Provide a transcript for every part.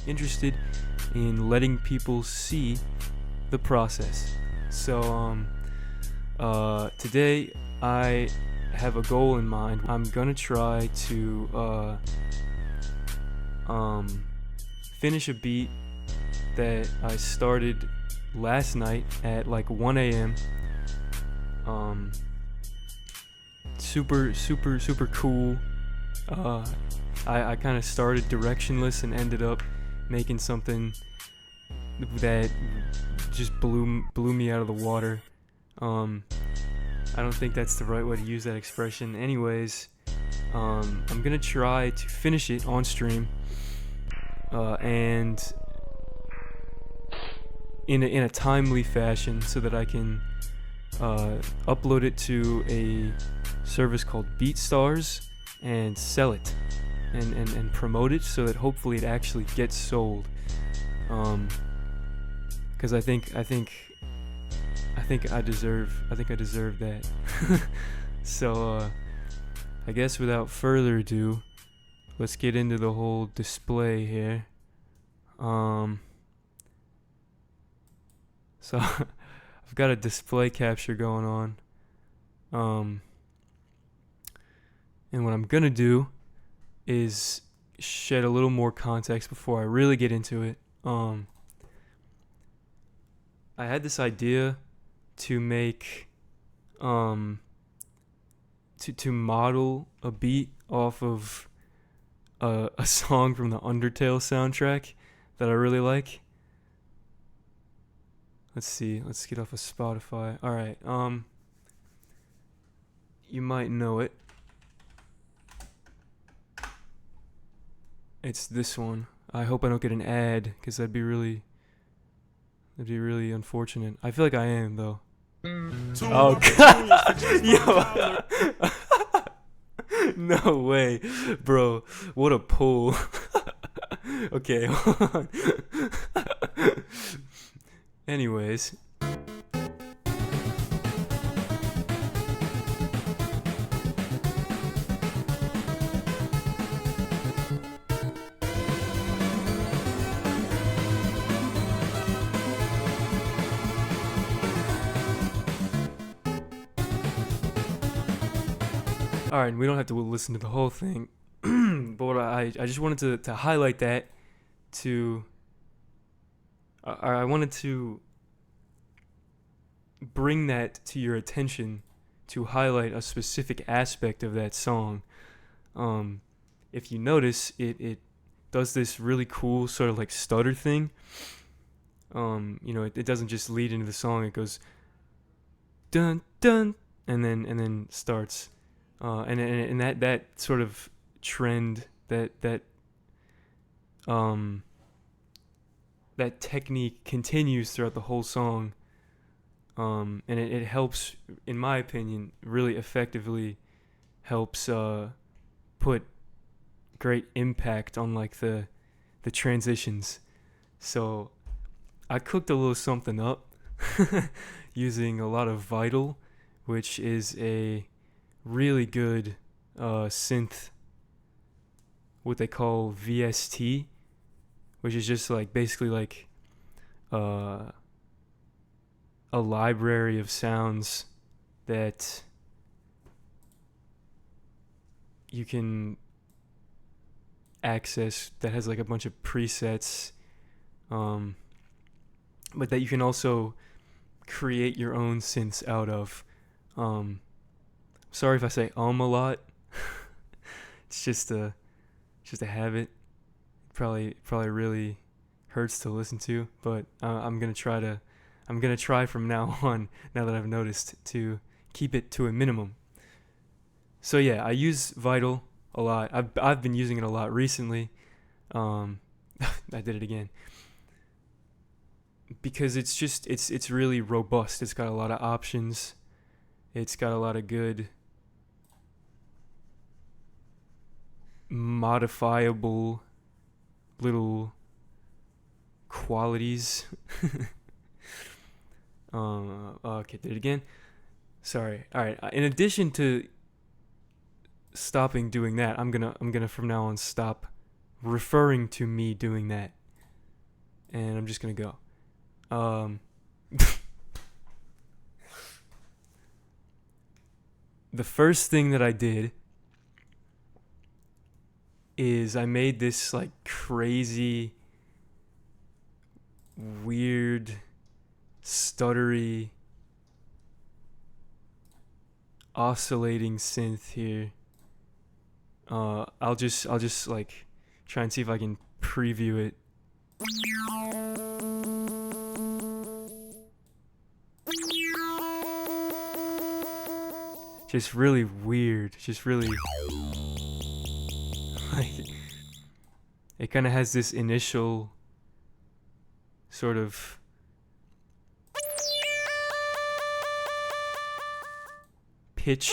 interested in letting people see the process. So today I have a goal in mind. I'm gonna try to finish a beat that I started last night at like 1 a.m. Super cool. I kind of started directionless and ended up making something that just blew me out of the water. I don't think that's the right way to use that expression. Anyways, I'm gonna try to finish it on stream, and in a timely fashion, so that I can upload it to a service called BeatStars and sell it and promote it, so that hopefully it actually gets sold. Because I think I deserve that. So I guess without further ado, let's get into the whole display here. So I've got a display capture going on. And what I'm gonna do is shed a little more context before I really get into it. I had this idea to make to model a beat off of a song from the Undertale soundtrack that I really like. Let's see. Let's get off of Spotify. All right. You might know it. It's this one. I hope I don't get an ad, because that'd be really unfortunate. I feel like I am, though. Oh god. Yo. No way, bro. What a pull. Okay, hold on. Anyways. Alright, we don't have to listen to the whole thing. But I just wanted to highlight that to... I wanted to bring that to your attention to highlight a specific aspect of that song. If you notice, it does this really cool sort of like stutter thing. It doesn't just lead into the song. It goes dun dun and then starts. And that sort of trend, that technique continues throughout the whole song, and it helps, in my opinion, really effectively helps put great impact on like the transitions. So I cooked a little something up using a lot of Vital, which is a really good synth, what they call VST, which is just like basically like a library of sounds that you can access, that has like a bunch of presets, but that you can also create your own synths out of. Sorry if I say a lot. It's just a habit. Probably really hurts to listen to, but I'm gonna try from now on, now that I've noticed, to keep it to a minimum. So yeah, I use Vital a lot. I've been using it a lot recently. I did it again. Because it's really robust. It's got a lot of options. It's got a lot of good modifiable little qualities. Okay, did it again. Sorry. All right. In addition to stopping doing that, I'm gonna from now on stop referring to me doing that. and I'm just gonna go. Um, the first thing that I did is I made this like crazy, weird, stuttery, oscillating synth here. I'll just like try and see if I can preview it. Just really weird. Just really like it kind of has this initial sort of pitch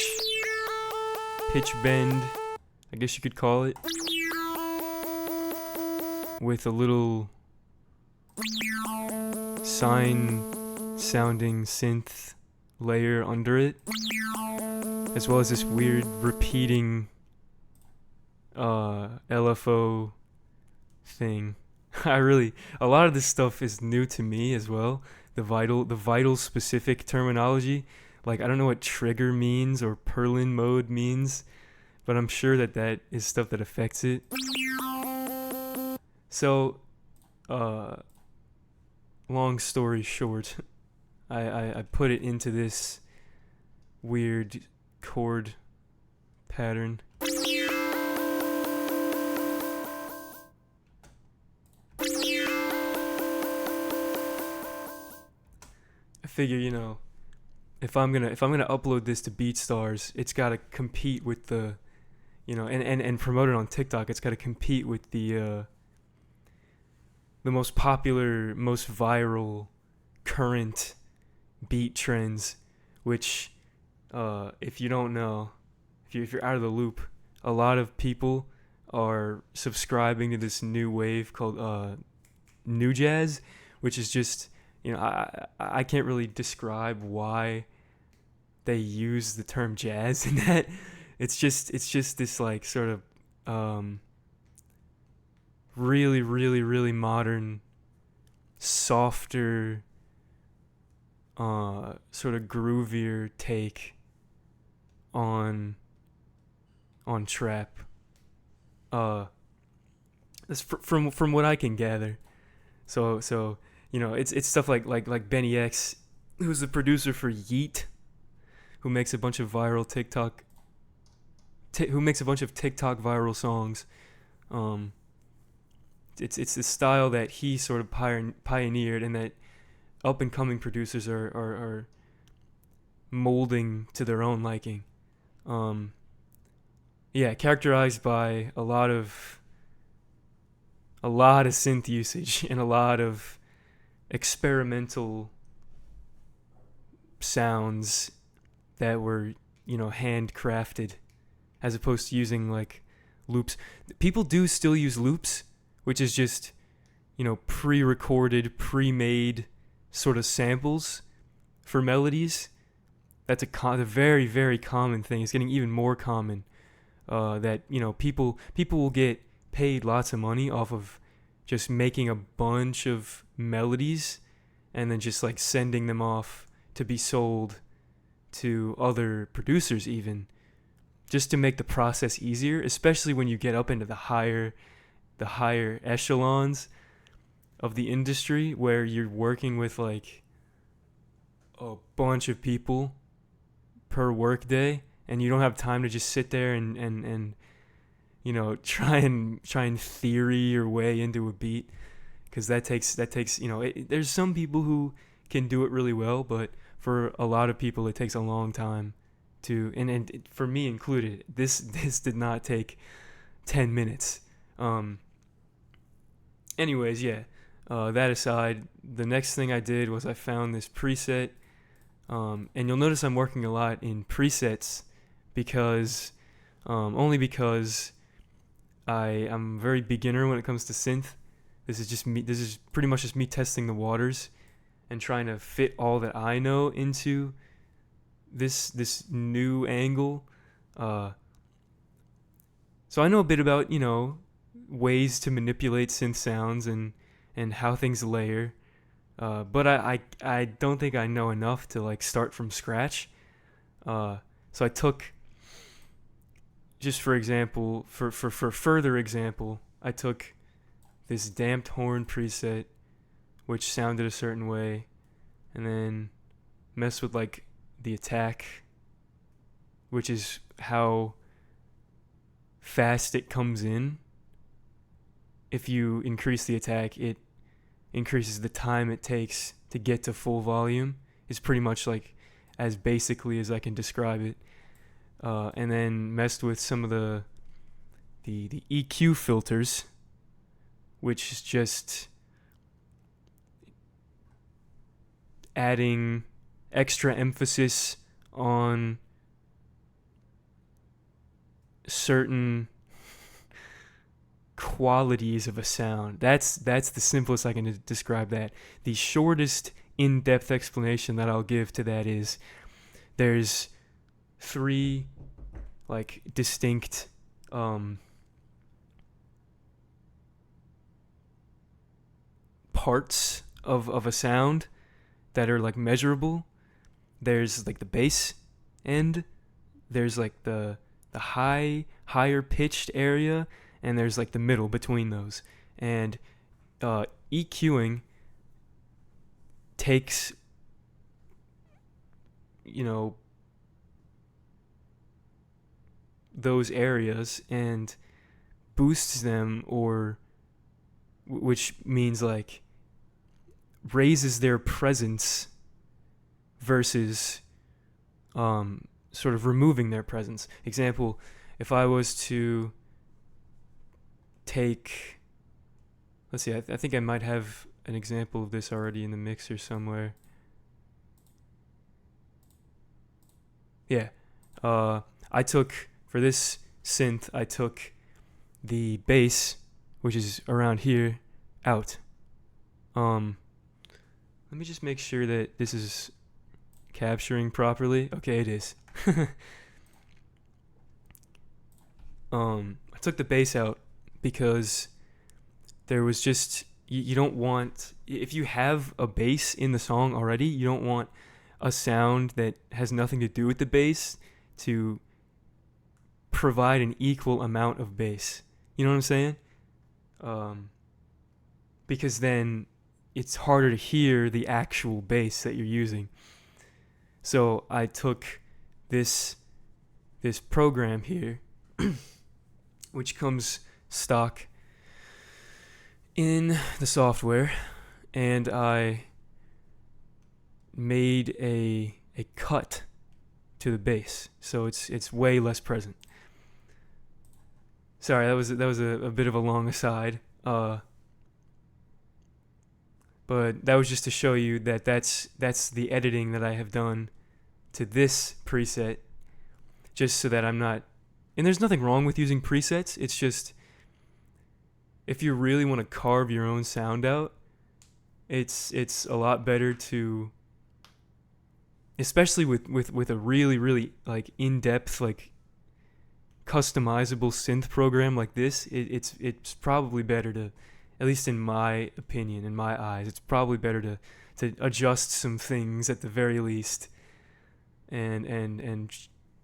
bend, I guess you could call it, with a little sine sounding synth layer under it, as well as this weird repeating LFO thing. A lot of this stuff is new to me as well. The vital specific terminology. Like, I don't know what trigger means or Perlin mode means, but I'm sure that is stuff that affects it. So, long story short, I put it into this weird chord pattern. I figure, if I'm gonna upload this to BeatStars, it's gotta compete with the, and promote it on TikTok. It's gotta compete with the most popular, most viral, current beat trends, which, if you don't know, if you're out of the loop, a lot of people are subscribing to this new wave called new jazz, which is just, I can't really describe why they use the term jazz in that. It's just this like sort of really, really, really modern, softer, sort of groovier take on trap. That's from what I can gather. So it's stuff like Benny X, who's the producer for Yeet, who makes a bunch of viral TikTok viral songs. It's the style that he sort of pioneered, and that up and coming producers are molding to their own liking. Characterized by a lot of synth usage and a lot of experimental sounds that were, handcrafted, as opposed to using like loops. People do still use loops, which is just, pre-recorded, pre-made sort of samples for melodies. That's a very, very common thing. It's getting even more common. That people will get paid lots of money off of just making a bunch of melodies and then just like sending them off to be sold to other producers, even just to make the process easier, especially when you get up into the higher echelons of the industry, where you're working with like a bunch of people per workday, and you don't have time to just sit there and try and theory your way into a beat, because that takes there's some people who can do it really well, but for a lot of people it takes a long time to, and for me included, this did not take 10 minutes. Anyways, that aside, the next thing I did was I found this preset, and you'll notice I'm working a lot in presets because only because I'm very beginner when it comes to synth. This is pretty much just me testing the waters and trying to fit all that I know into this new angle. So I know a bit about, ways to manipulate synth sounds and and how things layer. But I don't think I know enough to like start from scratch. So I took, just for example, for further example, I took this damped horn preset, which sounded a certain way, and then messed with like the attack, which is how fast it comes in. If you increase the attack, it increases the time it takes to get to full volume. It's pretty much like as basically as I can describe it. And then messed with some of the EQ filters, which is just adding extra emphasis on certain qualities of a sound. That's the simplest I can describe that. The shortest in-depth explanation that I'll give to that is there's 3 like distinct parts of a sound that are like measurable. There's like the bass end, there's like the higher pitched area, and there's like the middle between those. And EQing takes, those areas and boosts them, or which means like raises their presence versus sort of removing their presence. Example, if I was to take, let's see, I think I might have an example of this already in the mixer somewhere. Yeah. I took, for this synth, I took the bass, which is around here, out. Let me just make sure that this is capturing properly. Okay, it is. I took the bass out because there was just, you don't want, if you have a bass in the song already, you don't want a sound that has nothing to do with the bass to provide an equal amount of bass. You know what I'm saying? Because then it's harder to hear the actual bass that you're using. So I took this program here, which comes stock in the software, and I made a cut to the bass, so it's way less present. Sorry, that was a bit of a long aside, but that was just to show you that that's the editing that I have done to this preset, just so that I'm not. And there's nothing wrong with using presets. It's just, if you really want to carve your own sound out, it's a lot better to, especially with a really, really like in-depth, like customizable synth program like this, it's probably better to, at least in my opinion, in my eyes, it's probably better to adjust some things at the very least, and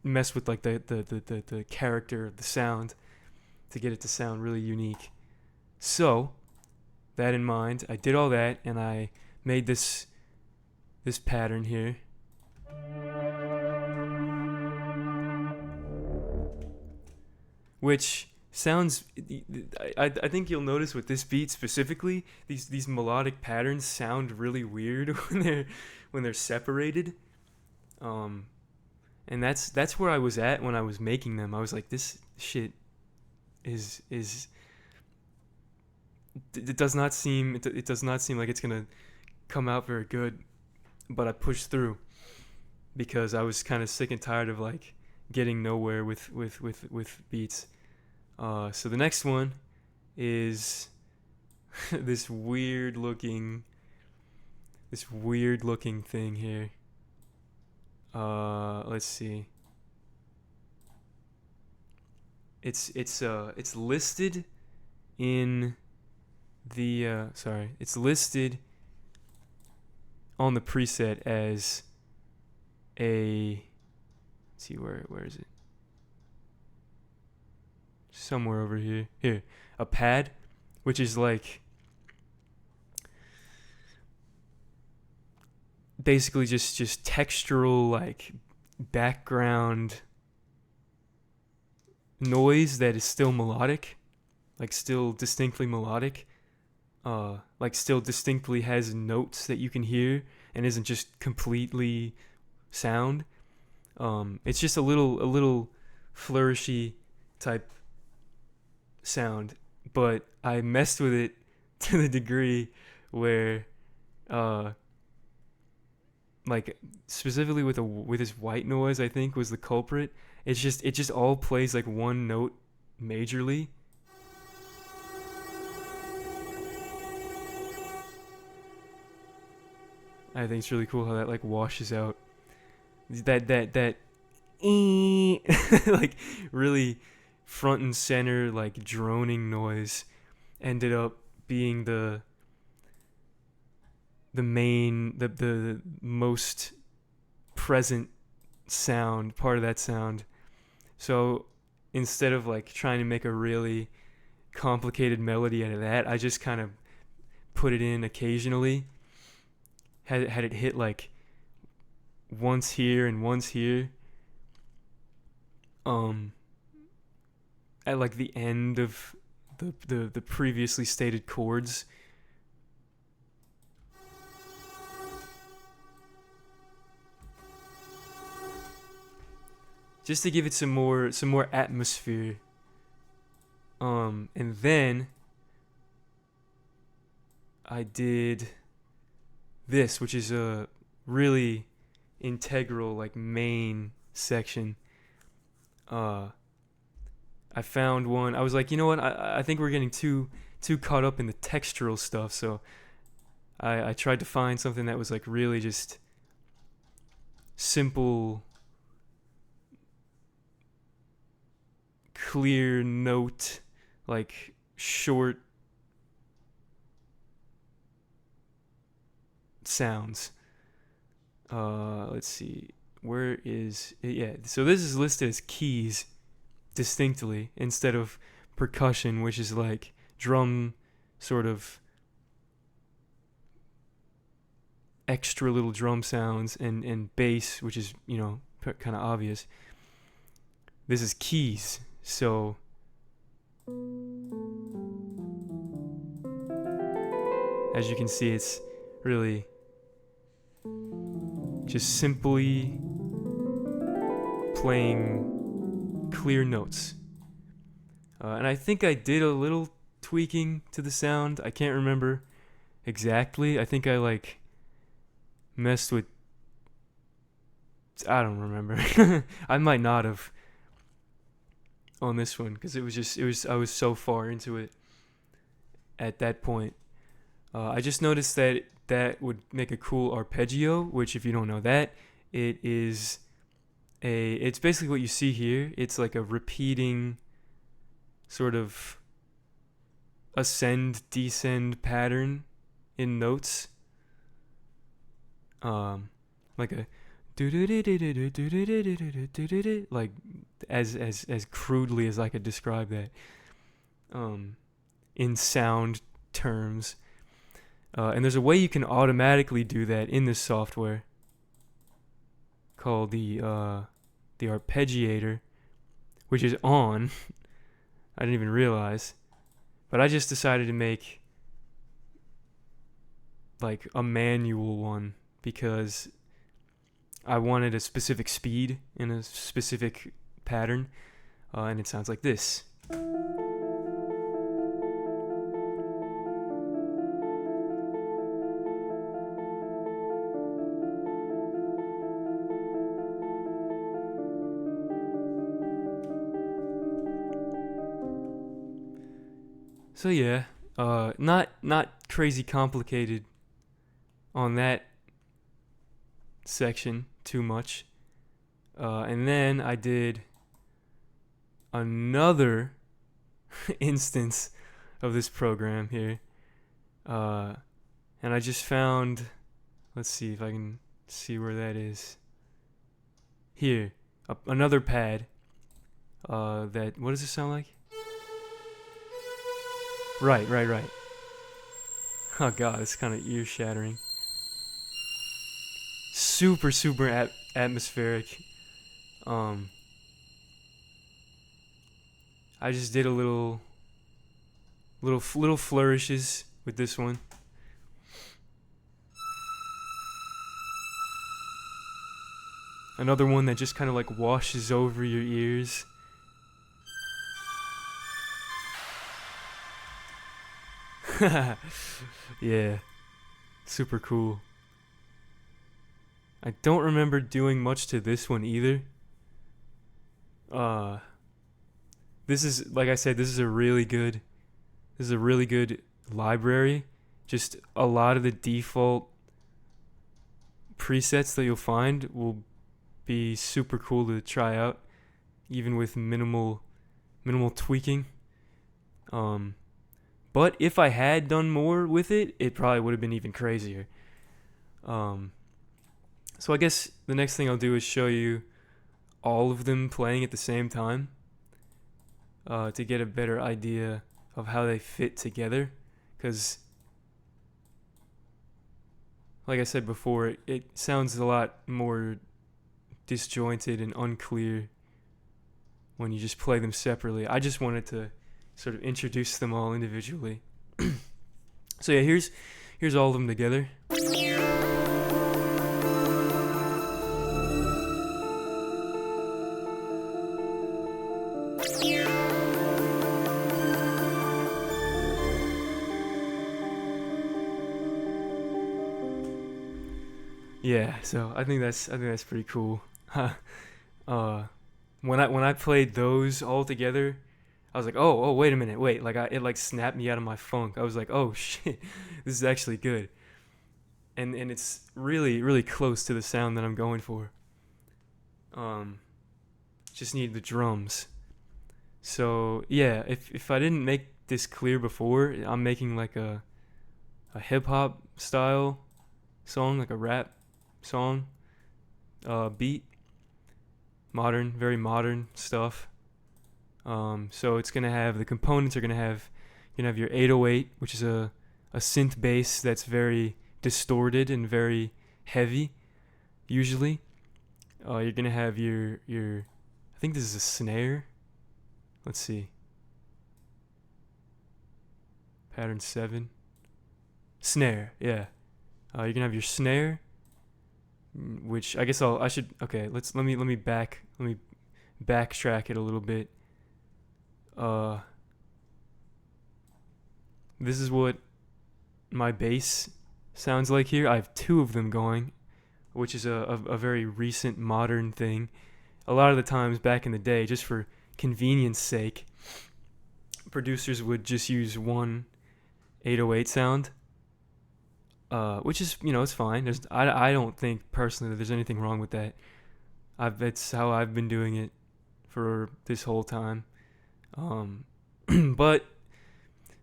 mess with like the character of the sound to get it to sound really unique. So, that in mind, I did all that, and I made this pattern here. Which sounds, I think you'll notice with this beat specifically, these melodic patterns sound really weird when they're separated. And that's where I was at when I was making them. I was like, this shit is it does not seem like it's gonna come out very good, but I pushed through because I was kind of sick and tired of like getting nowhere with beats. So the next one is this weird looking thing here. Let's see. It's listed in it's listed on the preset as a, let's see, where is it? Somewhere over here. Here, a pad, which is like basically just textural, like background noise that is still melodic, like still distinctly melodic, like still distinctly has notes that you can hear and isn't just completely sound. It's just a little flourishy type sound, but I messed with it to the degree where, like specifically with his white noise, I think was the culprit. It just all plays like one note majorly. I think it's really cool how that like washes out that like really front and center like droning noise ended up being the most present sound, part of that sound. So instead of like trying to make a really complicated melody out of that, I just kind of put it in occasionally. Had it hit like once here and once here. At like the end of the previously stated chords. Just to give it some more atmosphere. And then I did this, which is a really integral like main section. I found one. I was like, you know what? I think we're getting too caught up in the textural stuff. So I tried to find something that was like really just simple, clear note, like short sounds. Let's see. Where is it? Yeah. So this is listed as keys distinctly instead of percussion, which is like drum sort of extra little drum sounds, and bass, which is, you know, kind of obvious. This is keys. So as you can see, it's really just simply playing clear notes. And I think I did a little tweaking to the sound. I can't remember exactly. I think I like messed with, I don't remember. I might not have on this one, because I was so far into it at that point. I just noticed that would make a cool arpeggio, which, if you don't know that, it's basically what you see here. It's like a repeating sort of ascend descend pattern in notes. Like a like as crudely as I could describe that in sound terms. And there's a way you can automatically do that in this software called the arpeggiator, which is on. I didn't even realize, but I just decided to make like a manual one because I wanted a specific speed and a specific pattern, and it sounds like this. So yeah, not crazy complicated on that section too much. And then I did another instance of this program here, Uh, and I just found, let's see if I can see where that is. Here, another pad. That, what does it sound like? Right. Oh god, it's kind of ear shattering. Super atmospheric. I just did a little flourishes with this one. Another one that just kind of like washes over your ears. Yeah, super cool. I don't remember doing much to this one either. This is, like I said, this is a really good library. Just a lot of the default presets that you'll find will be super cool to try out, even with minimal tweaking. But if I had done more with it, it probably would have been even crazier. So I guess the next thing I'll do is show you all of them playing at the same time, to get a better idea of how they fit together. Because, like I said before, it sounds a lot more disjointed and unclear when you just play them separately. I just wanted to sort of introduce them all individually. So yeah, here's all of them together. Yeah, so I think that's pretty cool. When I played those all together, I was like, oh, wait a minute, like it like snapped me out of my funk. I was like, oh shit, this is actually good, and it's really close to the sound that I'm going for. Just need the drums. So yeah, if I didn't make this clear before, I'm making like a hip hop style song, like a rap song, beat, very modern stuff. So it's gonna have, the components are gonna have, you're gonna have your 808, which is a synth bass that's very distorted and very heavy. Usually, you're gonna have your I think this is a snare. Let's see. Pattern 7. Snare, yeah. You're gonna have your snare, which I guess okay, let me backtrack it a little bit. This is what my bass sounds like here. I have 2 of them going, which is a very recent modern thing. A lot of the times back in the day, just for convenience sake, producers would just use one 808 sound, which is, it's fine. I don't think personally that there's anything wrong with that. That's how I've been doing it for this whole time. But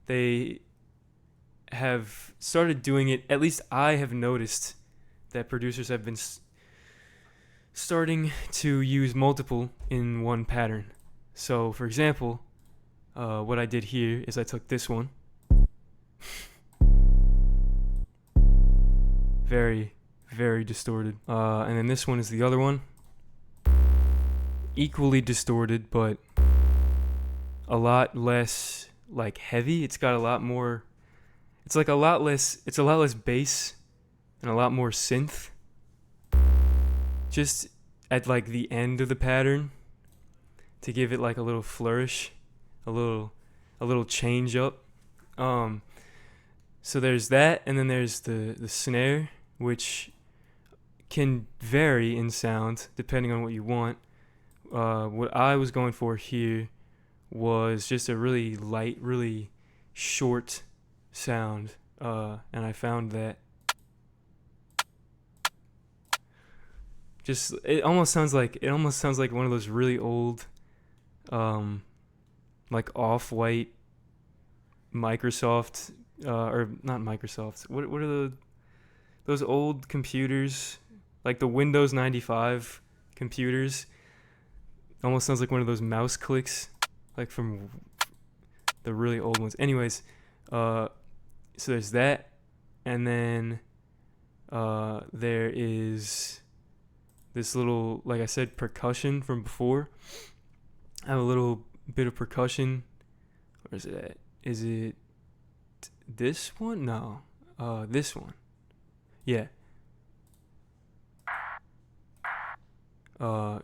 they have started doing it, at least I have noticed that producers have been starting to use multiple in one pattern. So, for example, what I did here is I took this one, very distorted, and then this one is the other one, equally distorted, but a lot less like heavy. It's got a lot more, it's a lot less bass and a lot more synth. Just at like the end of the pattern, to give it like a little flourish, a little change up. So there's that, and then there's the snare, which can vary in sound depending on what you want. What I was going for here was just a really light, really short sound, and I found that just it almost sounds like one of those really old, like off-white Microsoft or not Microsoft. What are those old computers, like the Windows 95 computers? Almost sounds like one of those mouse clicks, like from the really old ones. Anyways, so there's that, and then there is this little, like I said, percussion from before. I have a little bit of percussion. Where is it at? Is it this one? No. This one. Yeah.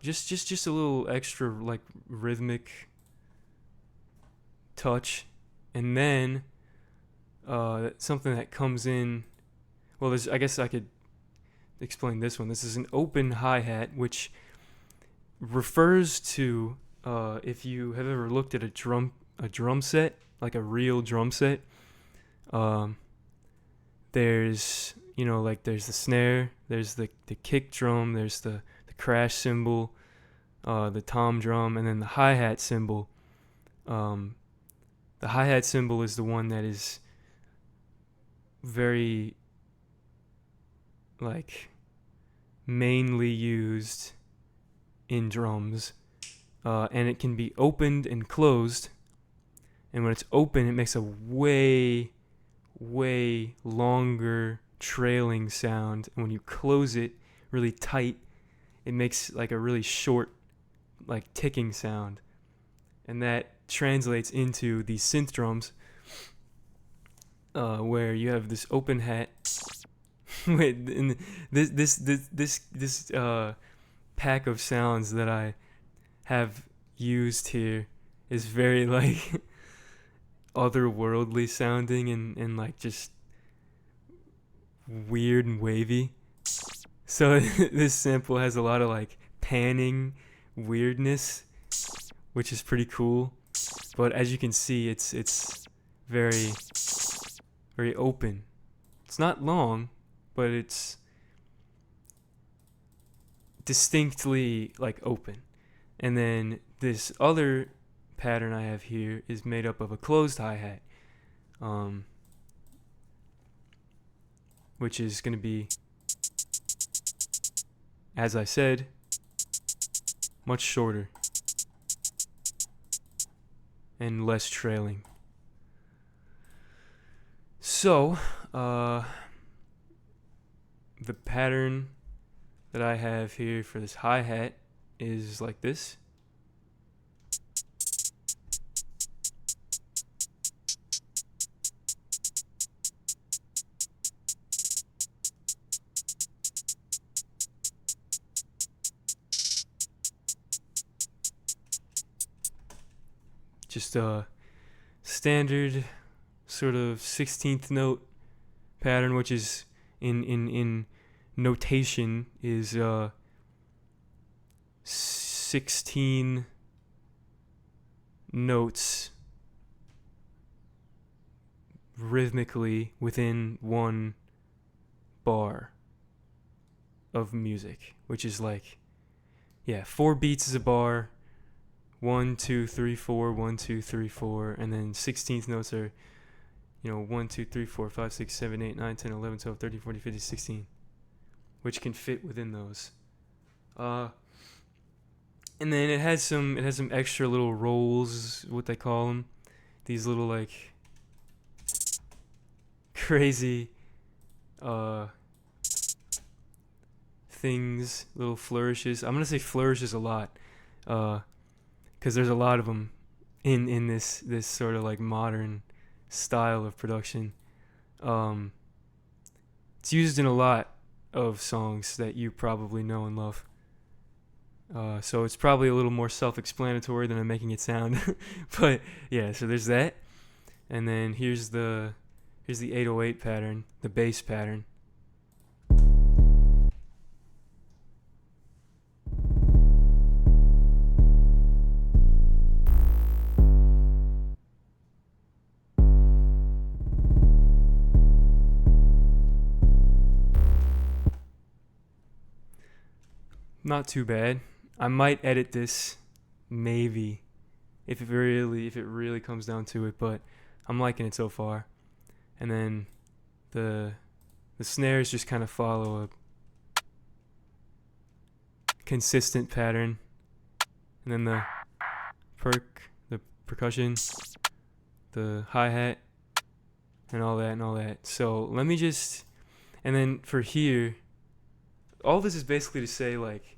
Just a little extra like rhythmic touch, and then something that comes in. Well, I guess I could explain this one. This is an open hi-hat, which refers to if you have ever looked at a drum set, like a real drum set. There's like there's the snare, there's the kick drum, there's the crash cymbal, the tom drum, and then the hi-hat cymbal. The hi-hat cymbal is the one that is very like mainly used in drums, and it can be opened and closed. And when it's open, it makes a way longer trailing sound. And when you close it really tight, it makes like a really short, like ticking sound. And that translates into these synth drums, where you have this open hat. Wait, and this pack of sounds that I have used here is very like otherworldly sounding and like just weird and wavy. So this sample has a lot of like panning weirdness, which is pretty cool. But as you can see, it's very open. It's not long, but it's distinctly like open. And then this other pattern I have here is made up of a closed hi-hat, which is going to be, as I said, much shorter and less trailing. So, the pattern that I have here for this hi-hat is like this. Just a standard sort of 16th note pattern, which is in notation is 16 notes rhythmically within one bar of music, which is like, 4 beats is a bar. 1, 2, 3, 4, 1, 2, 3, 4, and then 16th notes are, 1, 2, 3, 4, 5, 6, 7, 8, 9, 10, 11, 12, 13, 14, 15, 16, which can fit within those. And then it has some extra little rolls, what they call them, these little like crazy things, little flourishes. I'm gonna say flourishes a lot, because there's a lot of them in this sort of like modern style of production. It's used in a lot of songs that you probably know and love. So it's probably a little more self-explanatory than I'm making it sound. But yeah, so there's that. And then here's the 808 pattern, the bass pattern. Not too bad. I might edit this, maybe, if it really comes down to it. But I'm liking it so far. and then the snares just kind of follow a consistent pattern, and then the percussion, the hi-hat, and all that. So let me just, and then for here, all this is basically to say, like,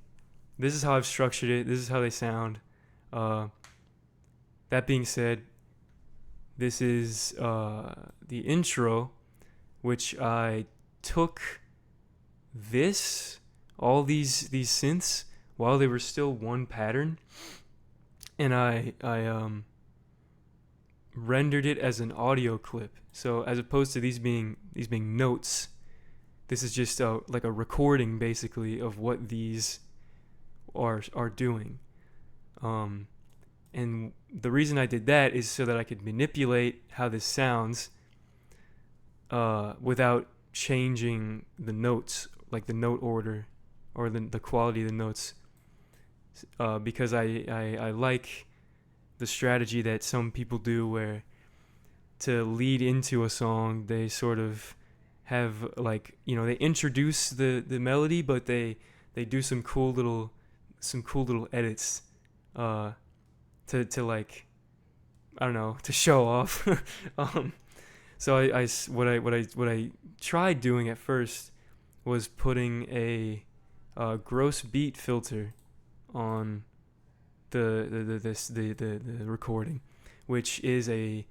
this is how I've structured it, this is how they sound. That being said, this is the intro, which I took all these synths while they were still one pattern, and I rendered it as an audio clip. So as opposed to these being notes, this is just like a recording basically of what these are doing. And the reason I did that is so that I could manipulate how this sounds without changing the notes, like the note order or the quality of the notes, because I like the strategy that some people do where to lead into a song they sort of have, like, they introduce the melody, but they do some cool little edits to like, I don't know, to show off. So what I tried doing at first was putting a gross beat filter on the recording, which is a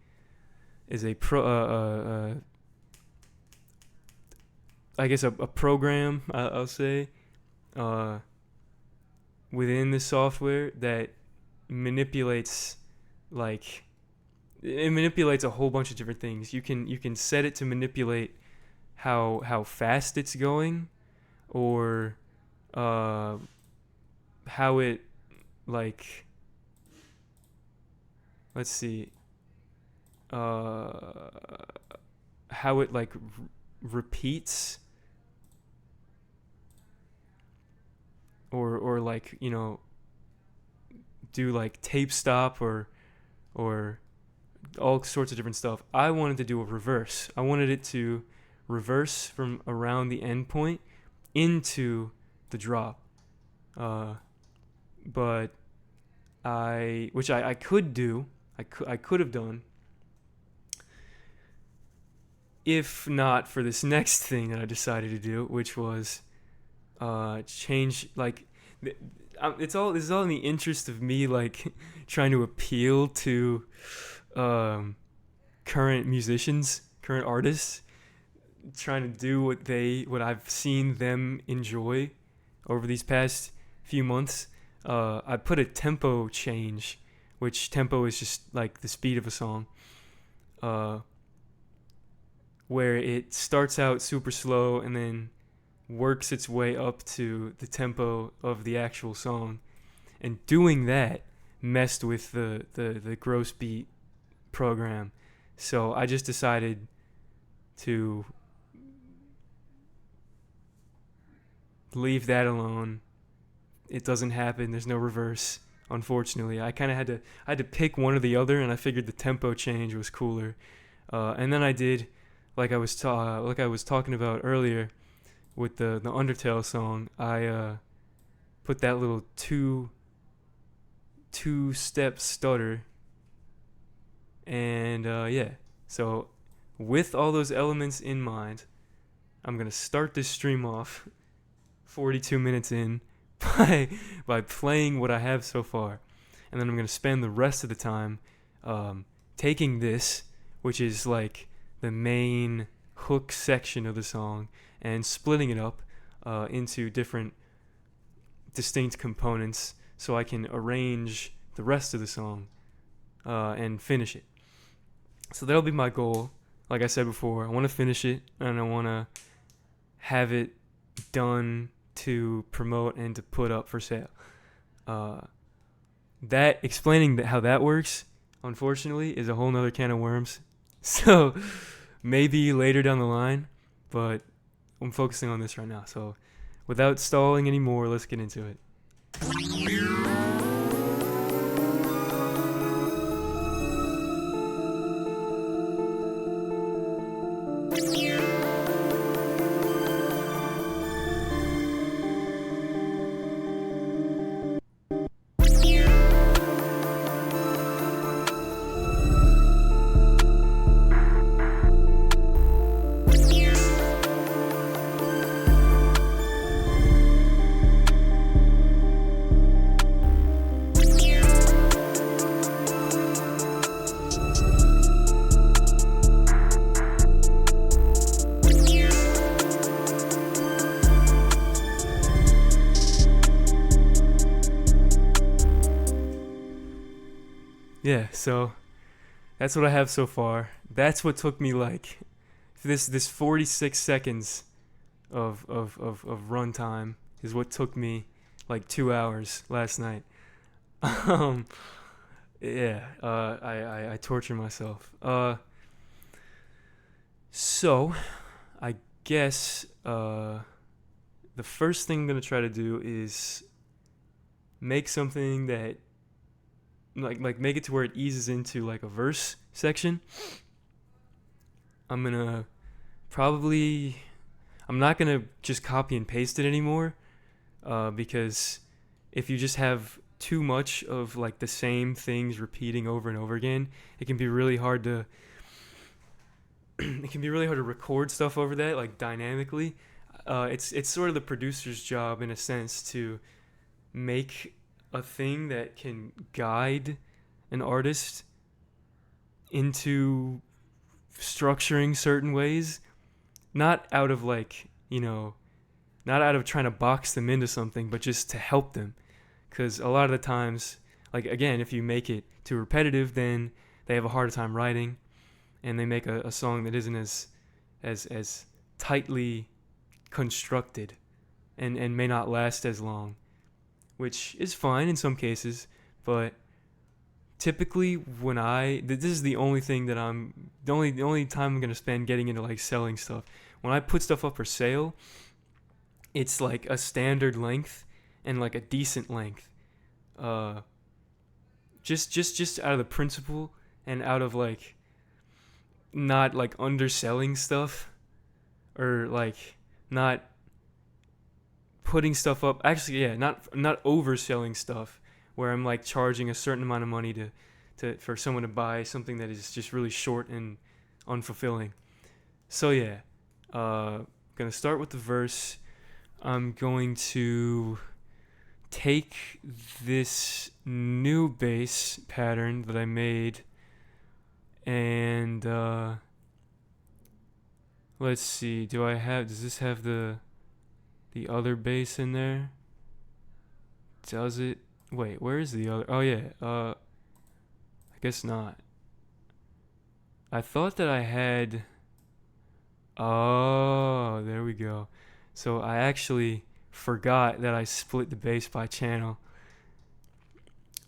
I guess a program, I'll say, within the software that manipulates, like, it manipulates a whole bunch of different things. You can set it to manipulate how fast it's going, or how it, like, let's see, how it, like, repeats, or like, do like tape stop or all sorts of different stuff. I wanted to do a reverse. I wanted it to reverse from around the end point into the drop, but which I could do. I could have done, if not for this next thing that I decided to do, which was change, like, this is all in the interest of me, like, trying to appeal to current musicians, current artists, trying to do what I've seen them enjoy over these past few months. I put a tempo change, which tempo is just like the speed of a song, where it starts out super slow and then works its way up to the tempo of the actual song. And doing that messed with the gross beat program. So I just decided to leave that alone. It doesn't happen. There's no reverse, unfortunately. I kind of had to pick one or the other, and I figured the tempo change was cooler. And then I did, like I was talking about earlier with the Undertale song. I put that little two-step stutter, and yeah. So with all those elements in mind, I'm gonna start this stream off 42 minutes in by playing what I have so far, and then I'm gonna spend the rest of the time taking this, which is like the main hook section of the song, and splitting it up into different distinct components so I can arrange the rest of the song and finish it. So that'll be my goal. Like I said before, I want to finish it, and I want to have it done to promote and to put up for sale. That explaining how that works, unfortunately, is a whole nother can of worms. So maybe later down the line, but I'm focusing on this right now. So without stalling anymore, let's get into it. yeah, so that's what I have so far. That's what took me like this 46 seconds of runtime is what took me like 2 hours last night. um, yeah, I torture myself. So I guess the first thing I'm gonna try to do is make something that like make it to where it eases into like a verse section. I'm gonna probably I'm not gonna just copy and paste it anymore, because if you just have too much of like the same things repeating over and over again, it can be really hard to record stuff over that like dynamically. It's sort of the producer's job in a sense to make a thing that can guide an artist into structuring certain ways, not out of like, not out of trying to box them into something, but just to help them. Because a lot of the times, like again, if you make it too repetitive, then they have a harder time writing, and they make a song that isn't as tightly constructed, and may not last as long, which is fine in some cases. But typically when this is the only thing that the only time I'm gonna spend getting into like selling stuff. When I put stuff up for sale, it's like a standard length and like a decent length. Just out of the principle and out of like not like underselling stuff, or like not putting stuff up. Actually, yeah, not overselling stuff where I'm like charging a certain amount of money to for someone to buy something that is just really short and unfulfilling. So yeah, gonna start with the verse. I'm going to take this new bass pattern that I made, and let's see, does this have the other bass in there? Does it? Wait, where is the other? Oh yeah, I guess not. I thought that I had. Oh, there we go. So I actually forgot that I split the bass by channel,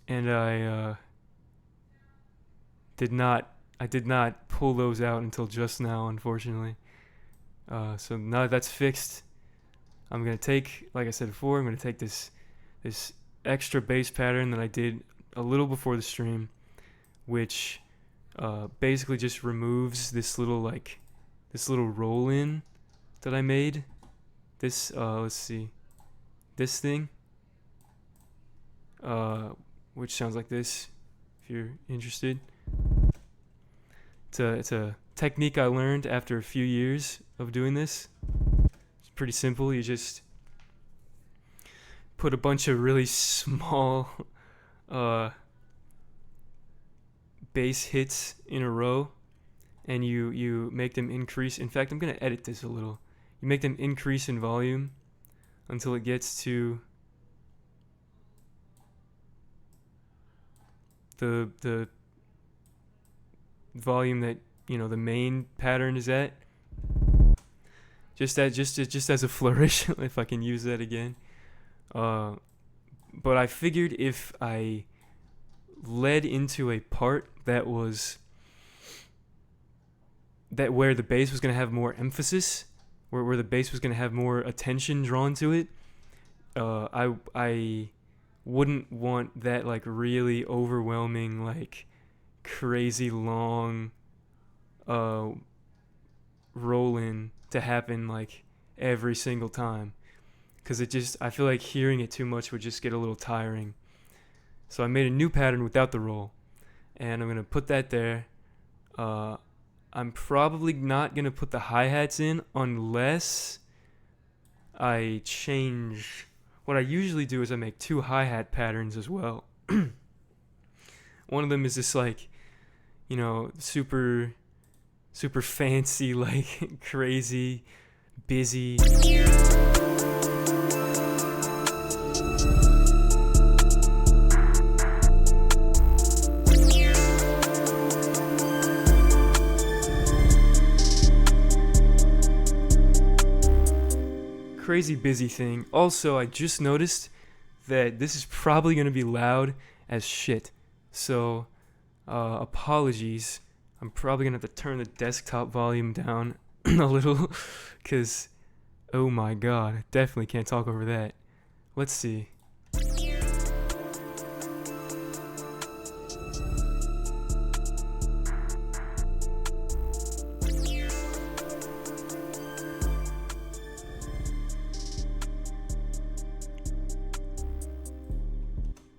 and I did not pull those out until just now, unfortunately. So now that that's fixed, I'm gonna take, like I said before, I'm gonna take this extra bass pattern that I did a little before the stream, which basically just removes this little roll in that I made. This let's see, this thing, which sounds like this, if you're interested. It's a technique I learned after a few years of doing this. It's pretty simple. You just put a bunch of really small bass hits in a row, and you make them increase. In fact, I'm going to edit this a little. You make them increase in volume until it gets to the volume that the main pattern is at. Just as a flourish, if I can use that again. But I figured if I led into a part that where the bass was going to have more emphasis, where the bass was going to have more attention drawn to it, I wouldn't want that like really overwhelming, like crazy long roll in to happen like every single time, because I feel like hearing it too much would just get a little tiring. So I made a new pattern without the roll, and I'm going to put that there. I'm probably not going to put the hi-hats in unless I change. What I usually do is I make two hi-hat patterns as well. One of them is this like, super fancy, like crazy, busy. crazy busy thing. Also, I just noticed that this is probably going to be loud as shit. So, apologies. I'm probably going to have to turn the desktop volume down a little because, oh my god, I definitely can't talk over that. Let's see.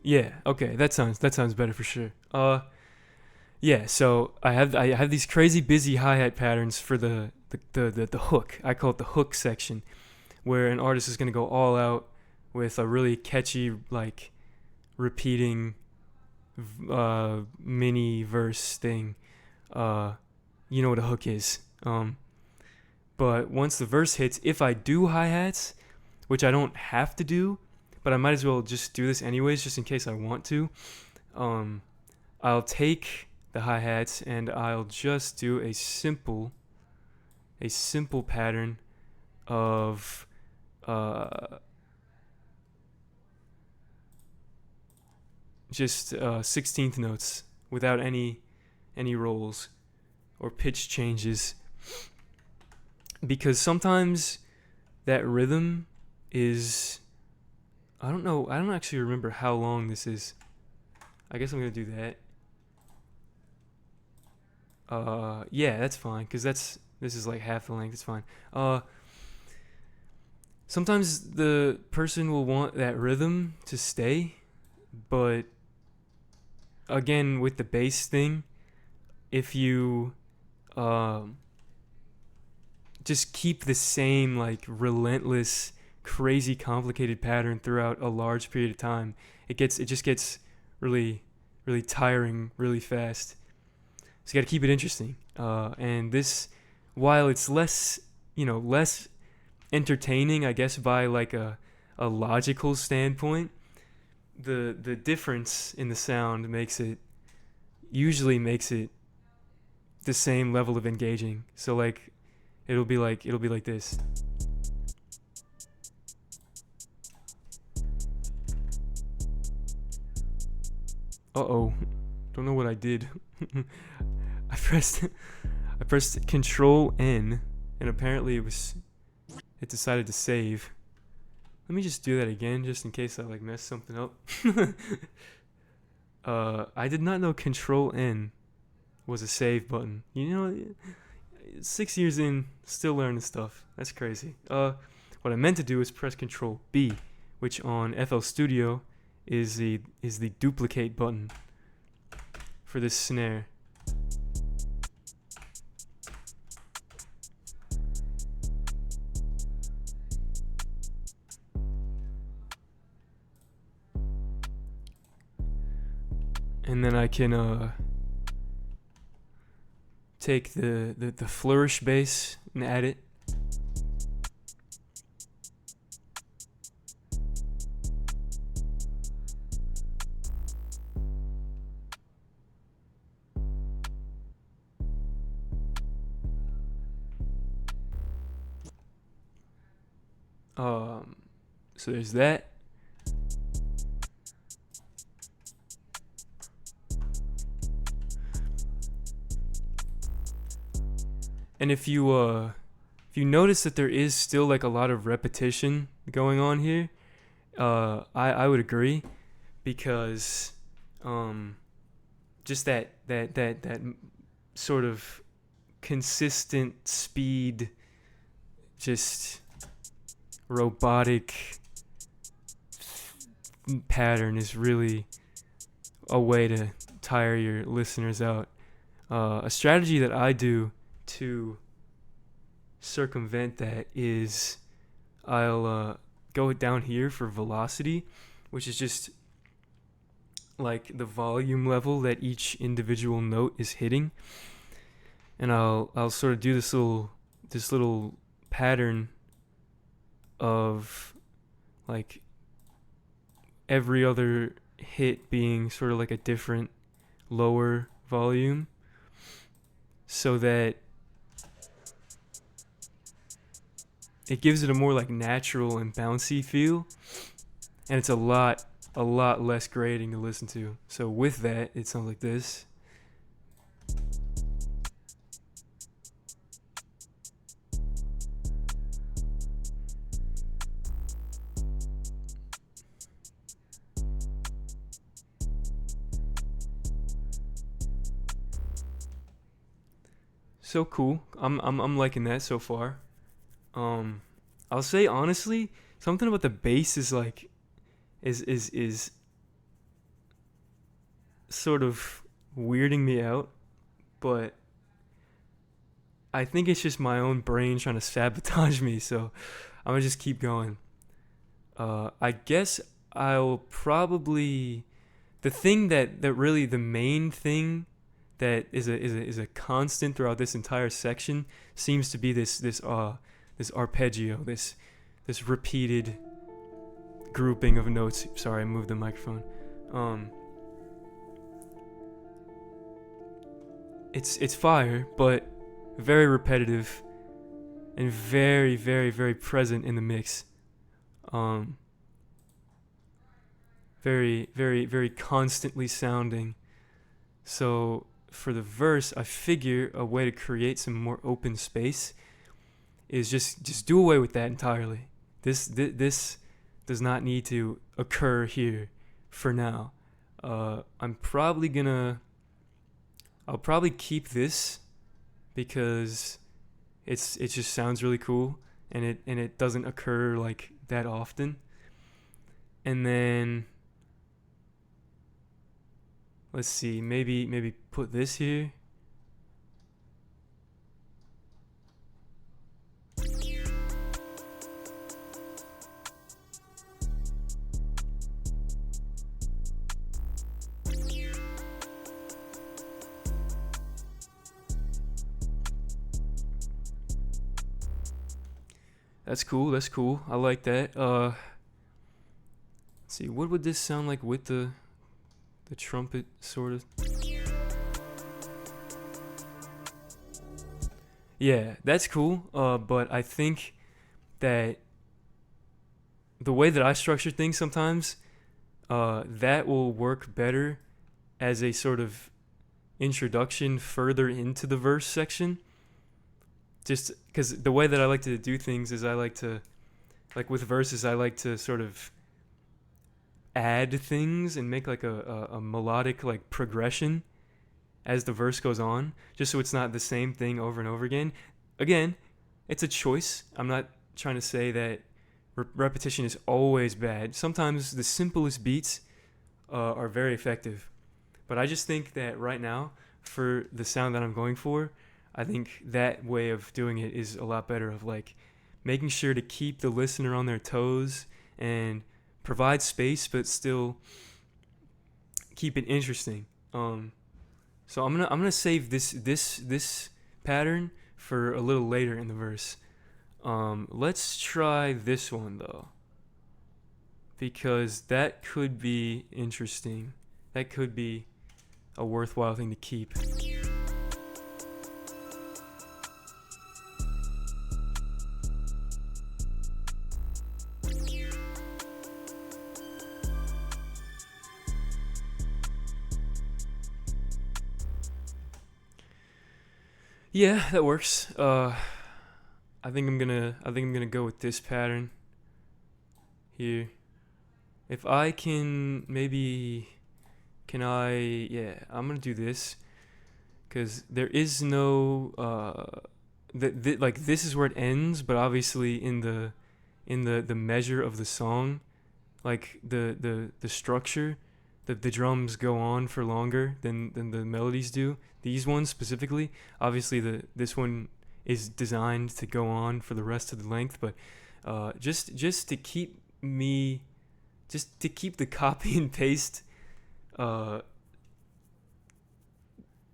Yeah, okay, that sounds better for sure. Yeah, so I have these crazy busy hi-hat patterns for the hook. I call it the hook section, where an artist is gonna go all out with a really catchy, like, repeating mini verse thing. You know what a hook is. But once the verse hits, if I do hi-hats, which I don't have to do, but I might as well just do this anyways, just in case I want to. I'll take the hi-hats and I'll just do a simple pattern of just 16th notes without any rolls or pitch changes, because sometimes that rhythm is, I don't actually remember how long this is. I guess I'm gonna do that. Yeah, that's fine, because this is like half the length. It's fine. Sometimes the person will want that rhythm to stay, but again, with the bass thing, if you just keep the same, like, relentless, crazy complicated pattern throughout a large period of time, it just gets really tiring really fast. So you got to keep it interesting. And this, while it's less entertaining, I guess, by like a logical standpoint, the difference in the sound usually makes it the same level of engaging. So like it'll be like this. Uh-oh. Don't know what I did. I pressed Control N, and apparently it decided to save. Let me just do that again, just in case I like mess something up. I did not know Control N was a save button. 6 years in, still learning stuff. That's crazy. What I meant to do is press Control B, which on FL Studio is the duplicate button for this snare. And then I can take the flourish bass and add it. So there's that. And if you notice that there is still like a lot of repetition going on here, I would agree, because just that sort of consistent speed, just robotic pattern is really a way to tire your listeners out. A strategy that I do to circumvent that is I'll go down here for velocity, which is just like the volume level that each individual note is hitting, and I'll sort of do this little pattern of like every other hit being sort of like a different lower volume, so that it gives it a more like natural and bouncy feel, and it's a lot less grating to listen to. So with that, it sounds like this. So cool. I'm liking that so far. Um, I'll say honestly, something about the bass is like is sort of weirding me out, but I think it's just my own brain trying to sabotage me. So I'm gonna just keep going. I guess I'll probably the thing that really the main thing that is a constant throughout this entire section seems to be this arpeggio, this repeated grouping of notes. Sorry, I moved the microphone. It's fire, but very repetitive and very very very present in the mix. Very very very constantly sounding. So for the verse, I figure a way to create some more open space is just do away with that entirely. This does not need to occur here for now. I'll probably keep this because it just sounds really cool, and it doesn't occur like that often. And then let's see, maybe put this here. That's cool. That's cool. I like that. Let's see, what would this sound like with the trumpet, sort of? Yeah, that's cool. But I think that the way that I structure things sometimes, that will work better as a sort of introduction further into the verse section. Just because the way that I like to do things is I like to, like with verses, I like to sort of add things and make like a melodic like progression as the verse goes on, just so it's not the same thing over and over again. Again, it's a choice. I'm not trying to say that repetition is always bad. Sometimes the simplest beats are very effective. But I just think that right now, for the sound that I'm going for, I think that way of doing it is a lot better, of like making sure to keep the listener on their toes and provide space but still keep it interesting. So I'm gonna save this pattern for a little later in the verse. Let's try this one though, because that could be interesting. That could be a worthwhile thing to keep. Yeah, that works. I think I'm gonna go with this pattern here. If I can, maybe, can I? Yeah, I'm gonna do this because there is no like this is where it ends, but obviously in the measure of the song, like the structure, the drums go on for longer than the melodies do. These ones specifically, obviously this one is designed to go on for the rest of the length, but just to keep the copy and paste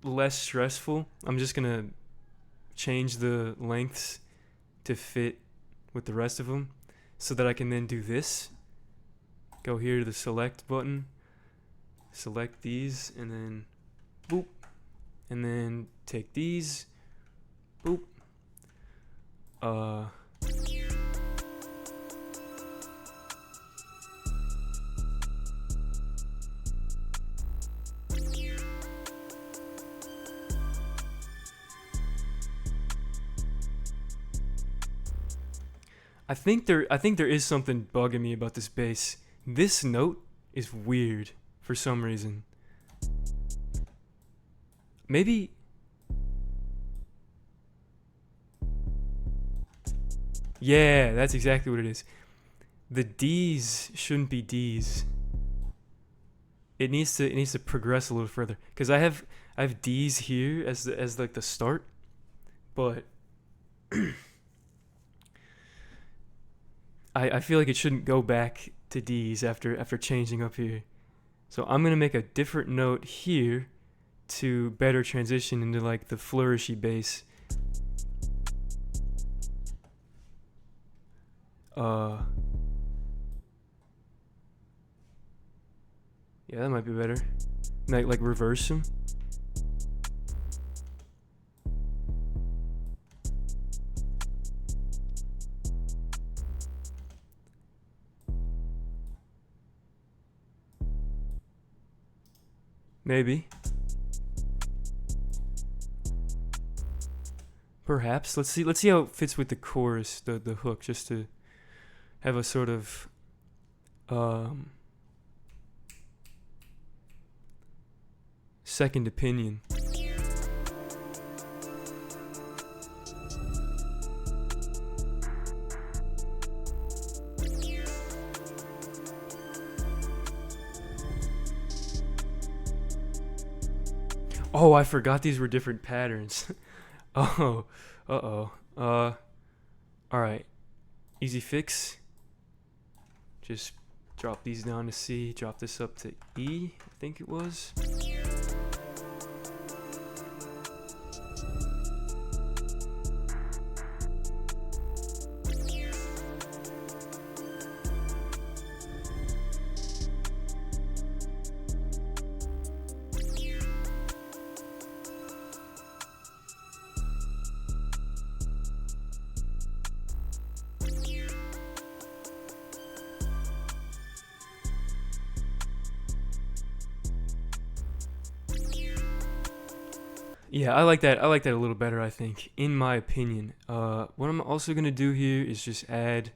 less stressful, I'm just gonna change the lengths to fit with the rest of them, so that I can then do this. Go here to the select button, select these, and then boop, and then take these, boop. I think there is something bugging me about this bass. This note is weird for some reason. Maybe. Yeah, that's exactly what it is. The D's shouldn't be D's. It needs to progress a little further, because I have D's here as like the start, but I feel like it shouldn't go back to D's after changing up here. So I'm gonna make a different note here to better transition into like the flourishy bass. Yeah, that might be better. Like reverse them. Maybe. Perhaps. Let's see how it fits with the chorus, the hook, just to have a sort of second opinion. Oh, I forgot these were different patterns. Oh, uh-oh. All right. Easy fix. Just drop these down to C, drop this up to E, I think it was. Yeah, I like that. I like that a little better, I think, in my opinion. What I'm also gonna do here is just add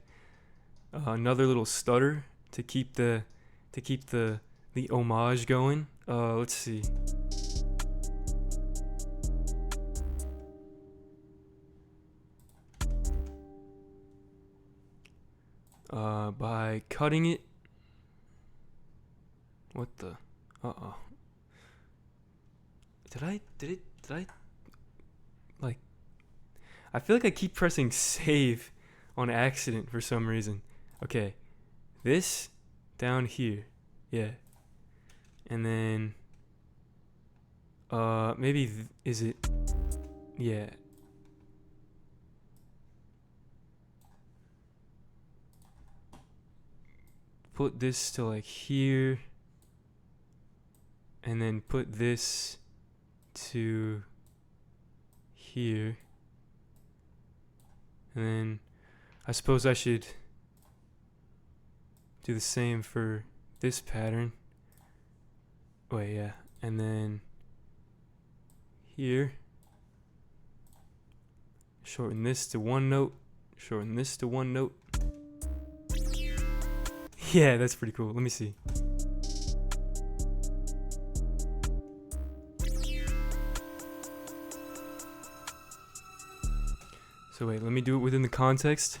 another little stutter to keep the homage going. Let's see. By cutting it. What the? Uh-oh. Did I like, I feel like I keep pressing save on accident for some reason. Okay, this down here, yeah, and then maybe is it, yeah, put this to like here, and then put this to here, and then I suppose I should do the same for this pattern. Wait, yeah, and then here, shorten this to one note, shorten this to one note. Yeah, that's pretty cool. Let me see. So wait, let me do it within the context.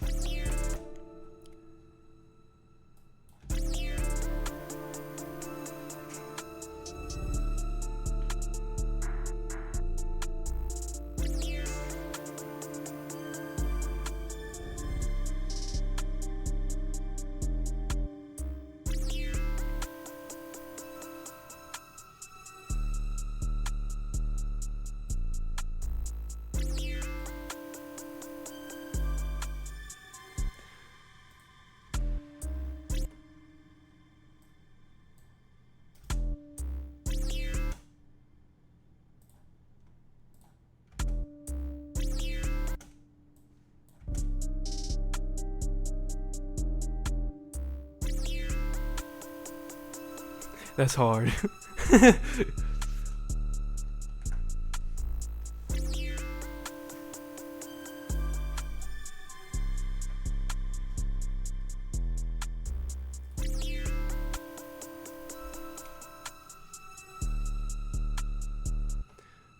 That's hard.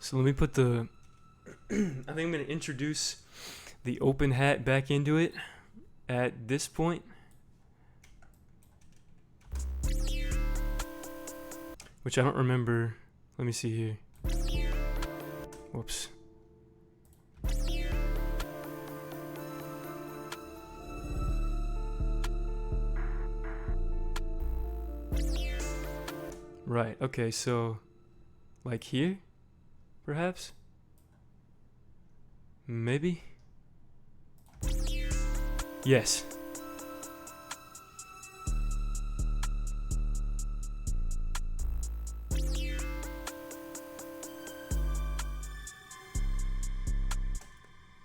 So let me put the I think I'm going to introduce the open hat back into it at this point. Which I don't remember. Let me see here. Whoops. Right, okay, so like here, perhaps? Maybe? Yes.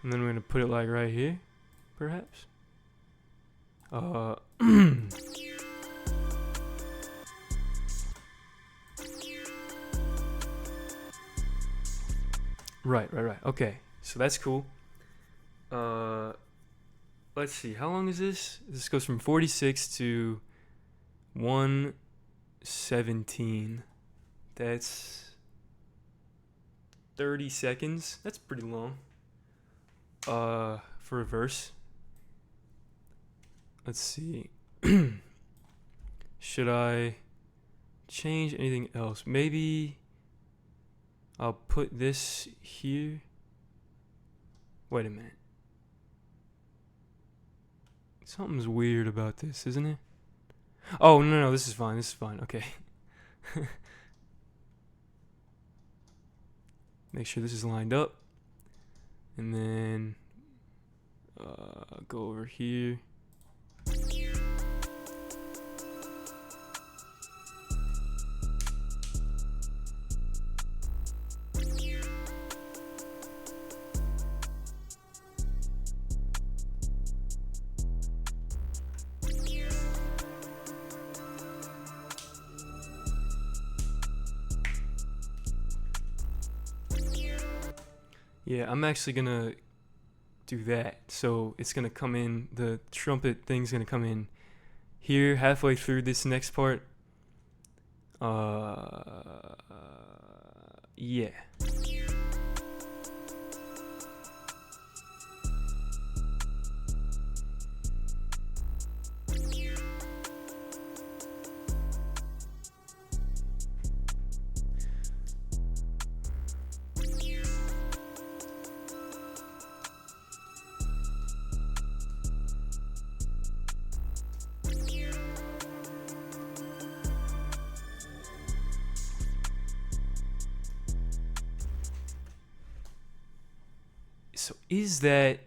And then we're gonna put it like right here, perhaps? Right. Okay, so that's cool. Let's see, how long is this? This goes from 46 to 117. That's 30 seconds. That's pretty long. For a verse. Let's see. Should I change anything else? Maybe I'll put this here. Wait a minute. Something's weird about this, isn't it? Oh, no, this is fine. Okay. Make sure this is lined up. And then go over here. Yeah, I'm actually gonna do that. So it's gonna come in, the trumpet thing's gonna come in here halfway through this next part. Yeah. So is that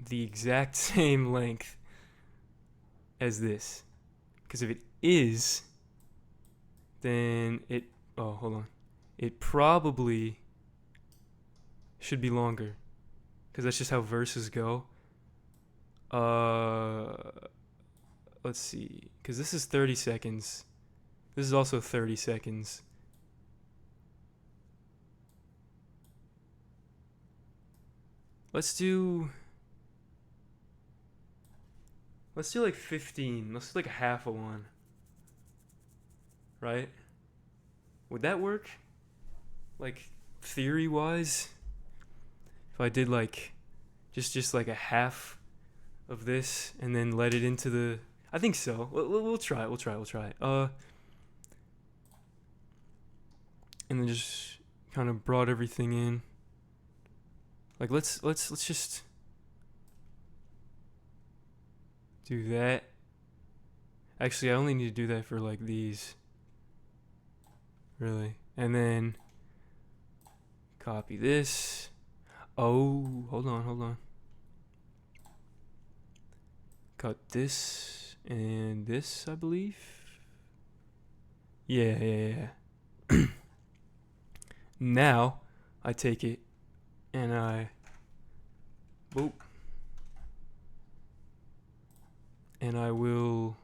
the exact same length as this? Because if it is, then it, oh, hold on. It probably should be longer. Because that's just how verses go. Let's see. Because this is 30 seconds. This is also 30 seconds. Let's do like 15. Let's do like a half of one. Right? Would that work? Like theory-wise? If I did like just like a half of this and then let it into the, I think so. We'll try it. We'll try it. And then just kind of brought everything in. Like let's just do that. Actually, I only need to do that for like these. Really. And then copy this. Oh, hold on. Cut this and this, I believe. Yeah. Now I take it and I boop. And I will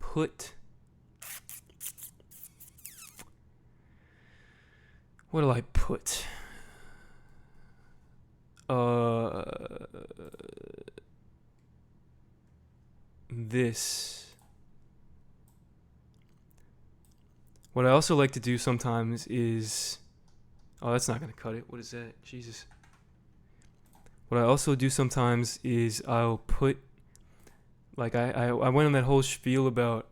put, what do I put? This What I also like to do sometimes is, oh, that's not gonna cut it. What is that? Jesus. What I also do sometimes is I'll put, like, I went on that whole spiel about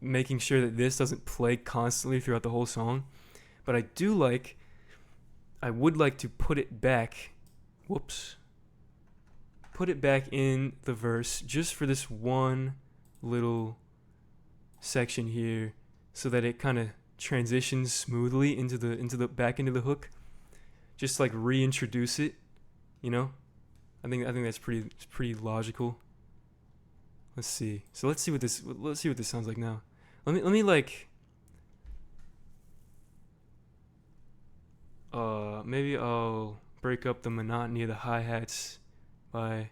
making sure that this doesn't play constantly throughout the whole song, but I would like to put it back, put it back in the verse just for this one little section here, so that it kind of transitions smoothly into the back into the hook. Just like reintroduce it, you know. I think that's pretty logical. Let's see. So let's see what this sounds like now. Let me like maybe I'll break up the monotony of the hi-hats by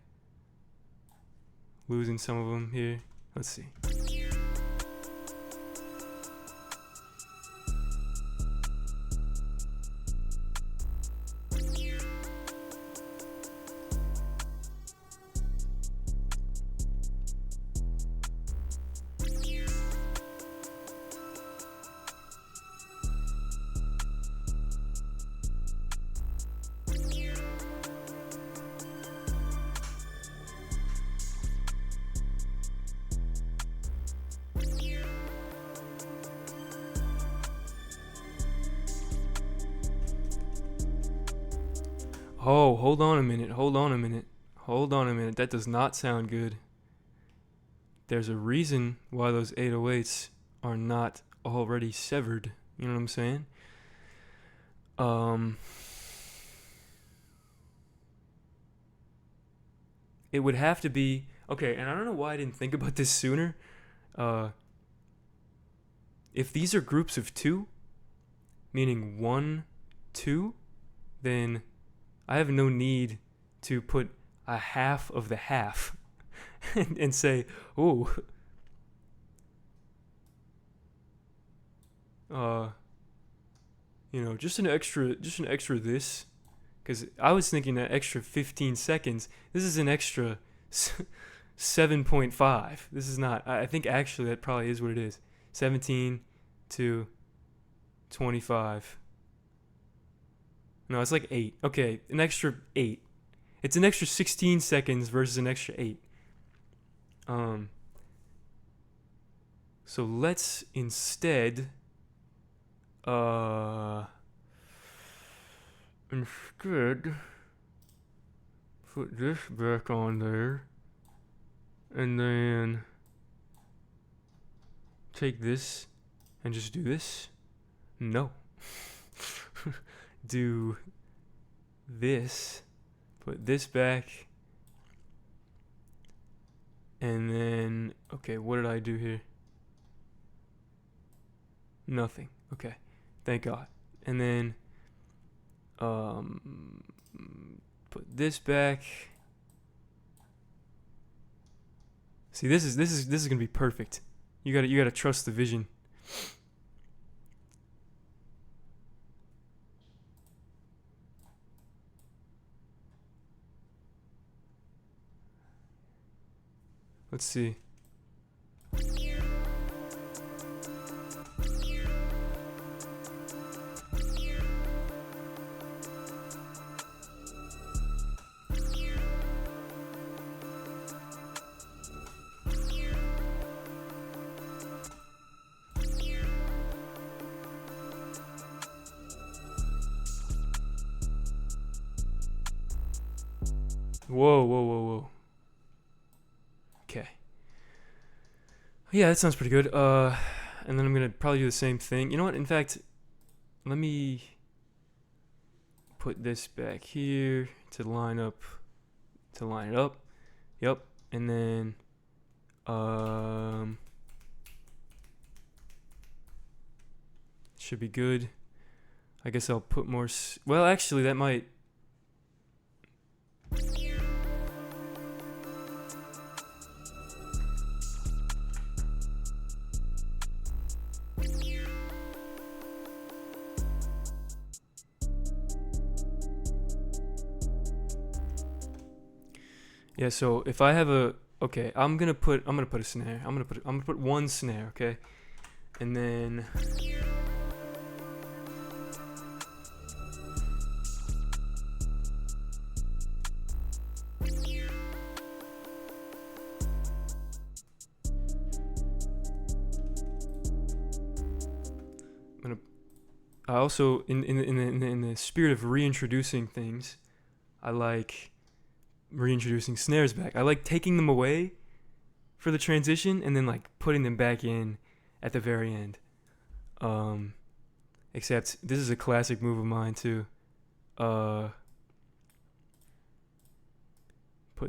losing some of them here. Let's see. Oh, hold on a minute. That does not sound good. There's a reason why those 808s are not already severed. You know what I'm saying? It would have to be, okay, and I don't know why I didn't think about this sooner. If these are groups of 2, meaning 1, 2, then I have no need to put a half of the half and say, oh, just an extra this, because I was thinking that extra 15 seconds. This is an extra 7.5. This is not. I think actually that probably is what it is. 17 to 25. No, it's like 8. Okay, an extra 8. It's an extra 16 seconds versus an extra 8. So let's instead put this back on there, and then take this and just do this. No. Do this, put this back, and then, okay, what did I do here? Nothing. Okay, thank God. And then put this back. See, this is gonna be perfect. You gotta trust the vision. Let's see. Whoa. Okay. Yeah, that sounds pretty good. And then I'm gonna probably do the same thing. You know what? In fact, let me put this back here to line it up. Yep. And then should be good. I guess I'll put more. Well, actually, that might. Yeah, so if I have I'm gonna put a snare. I'm gonna put one snare, okay? And then I also, in the spirit of reintroducing things, I like reintroducing snares back. I like taking them away for the transition and then like putting them back in at the very end. Except this is a classic move of mine too. Put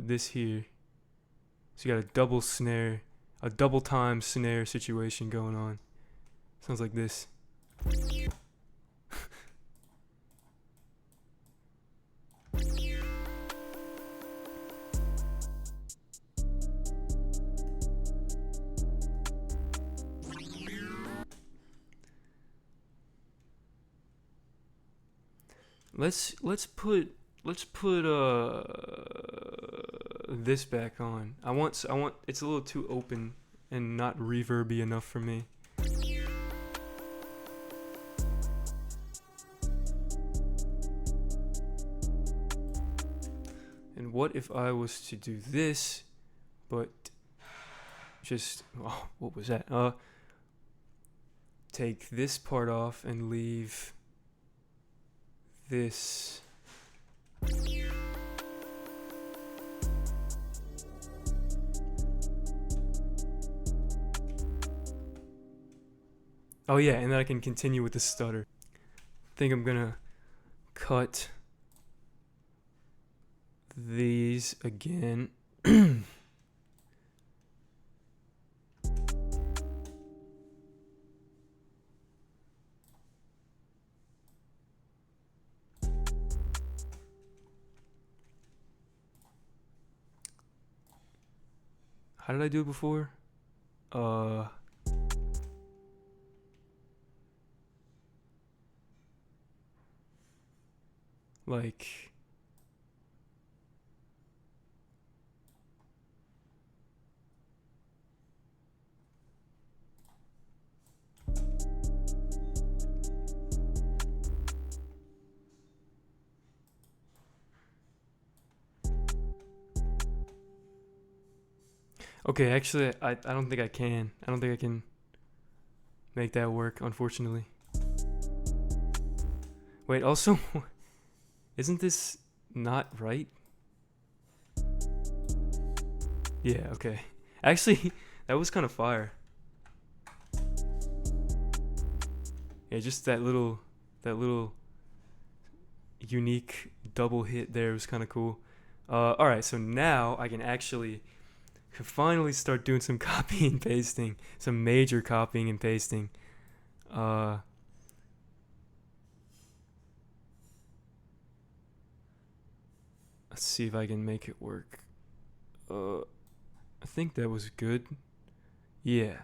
this here. So you got a double snare, a double time snare situation going on. Sounds like this. Let's put this back on. I want it's a little too open and not reverby enough for me. And what if I was to do this, but just what was that? Take this part off and leave this. Oh yeah, and then I can continue with the stutter. I think I'm gonna cut these again. How did I do it before? Like okay, actually I don't think I can. I don't think I can make that work, unfortunately. Wait, also isn't this not right? Yeah, okay. Actually, that was kind of fire. Yeah, just that little unique double hit there was kind of cool. All right, so now I can finally start doing some copying and pasting, some major copying and pasting. Let's see if I can make it work. I think that was good. Yeah.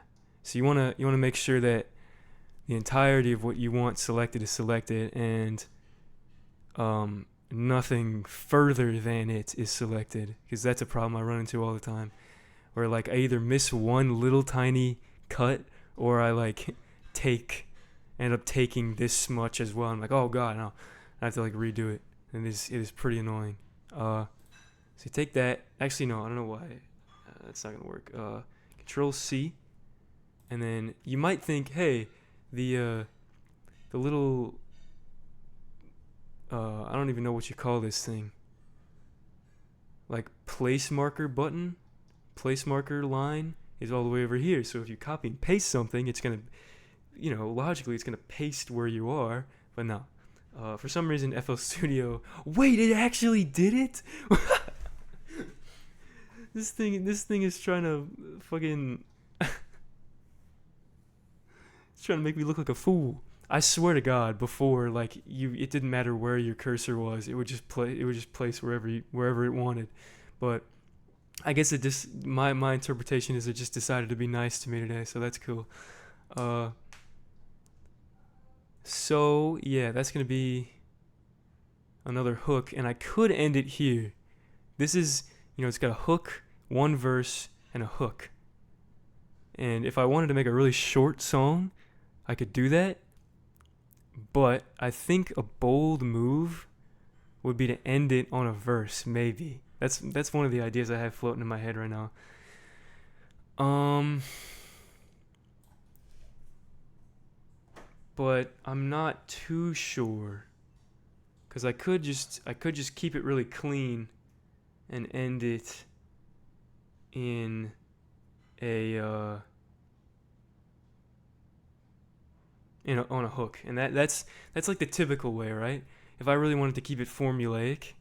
So you wanna make sure that the entirety of what you want selected is selected, and nothing further than it is selected, because that's a problem I run into all the time, where like I either miss one little tiny cut or I like end up taking this much as well. I'm like, oh god, no, I have to like redo it, and it is pretty annoying. So you take that. Actually, no, I don't know why. That's not gonna work. Control C, and then you might think, hey, the little I don't even know what you call this thing. Like place marker button, place marker line is all the way over here. So if you copy and paste something, it's gonna, logically it's gonna paste where you are. But no, for some reason FL Studio. Wait, it actually did it. This thing is trying to fucking. It's trying to make me look like a fool. I swear to God, before it didn't matter where your cursor was. It would just place wherever it wanted. But I guess it just my interpretation is it just decided to be nice to me today, so that's cool. So yeah, that's gonna be another hook, and I could end it here. This is, it's got a hook, one verse, and a hook. And if I wanted to make a really short song, I could do that, but I think a bold move would be to end it on a verse, maybe. That's one of the ideas I have floating in my head right now. But I'm not too sure, cuz I could just keep it really clean and end it in a on a hook, and that's like the typical way, right? If I really wanted to keep it formulaic,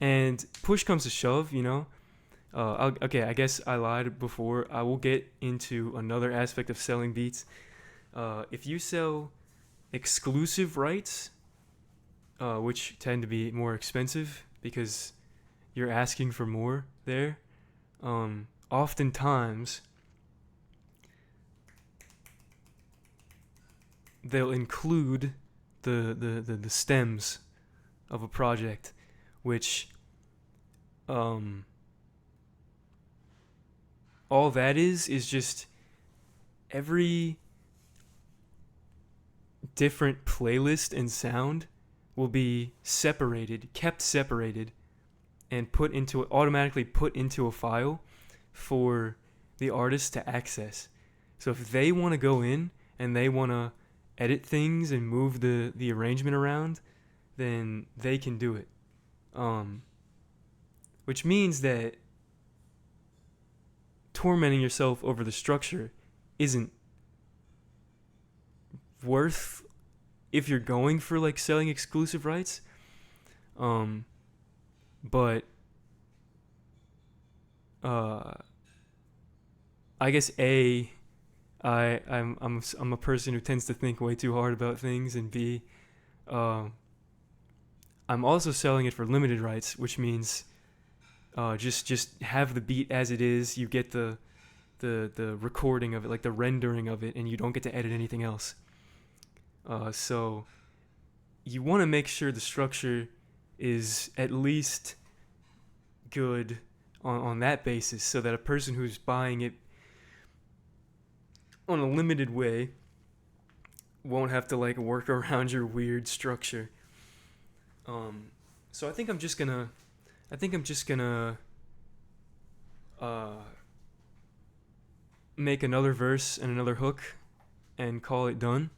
and push comes to shove, okay, I guess I lied before. I will get into another aspect of selling beats. If you sell exclusive rights, which tend to be more expensive because you're asking for more there, oftentimes they'll include the stems of a project, which all that is just every different playlist and sound will be kept separated, and automatically put into a file for the artist to access. So if they want to go in and they want to edit things and move the arrangement around, then they can do it. Which means that tormenting yourself over the structure isn't worth, if you're going for like selling exclusive rights. But I guess I'm a person who tends to think way too hard about things, and B, I'm also selling it for limited rights, which means just have the beat as it is. You get the recording of it, like the rendering of it, and you don't get to edit anything else. So you want to make sure the structure is at least good on that basis, so that a person who's buying it on a limited way won't have to like work around your weird structure. So I think I'm just gonna make another verse and another hook and call it done.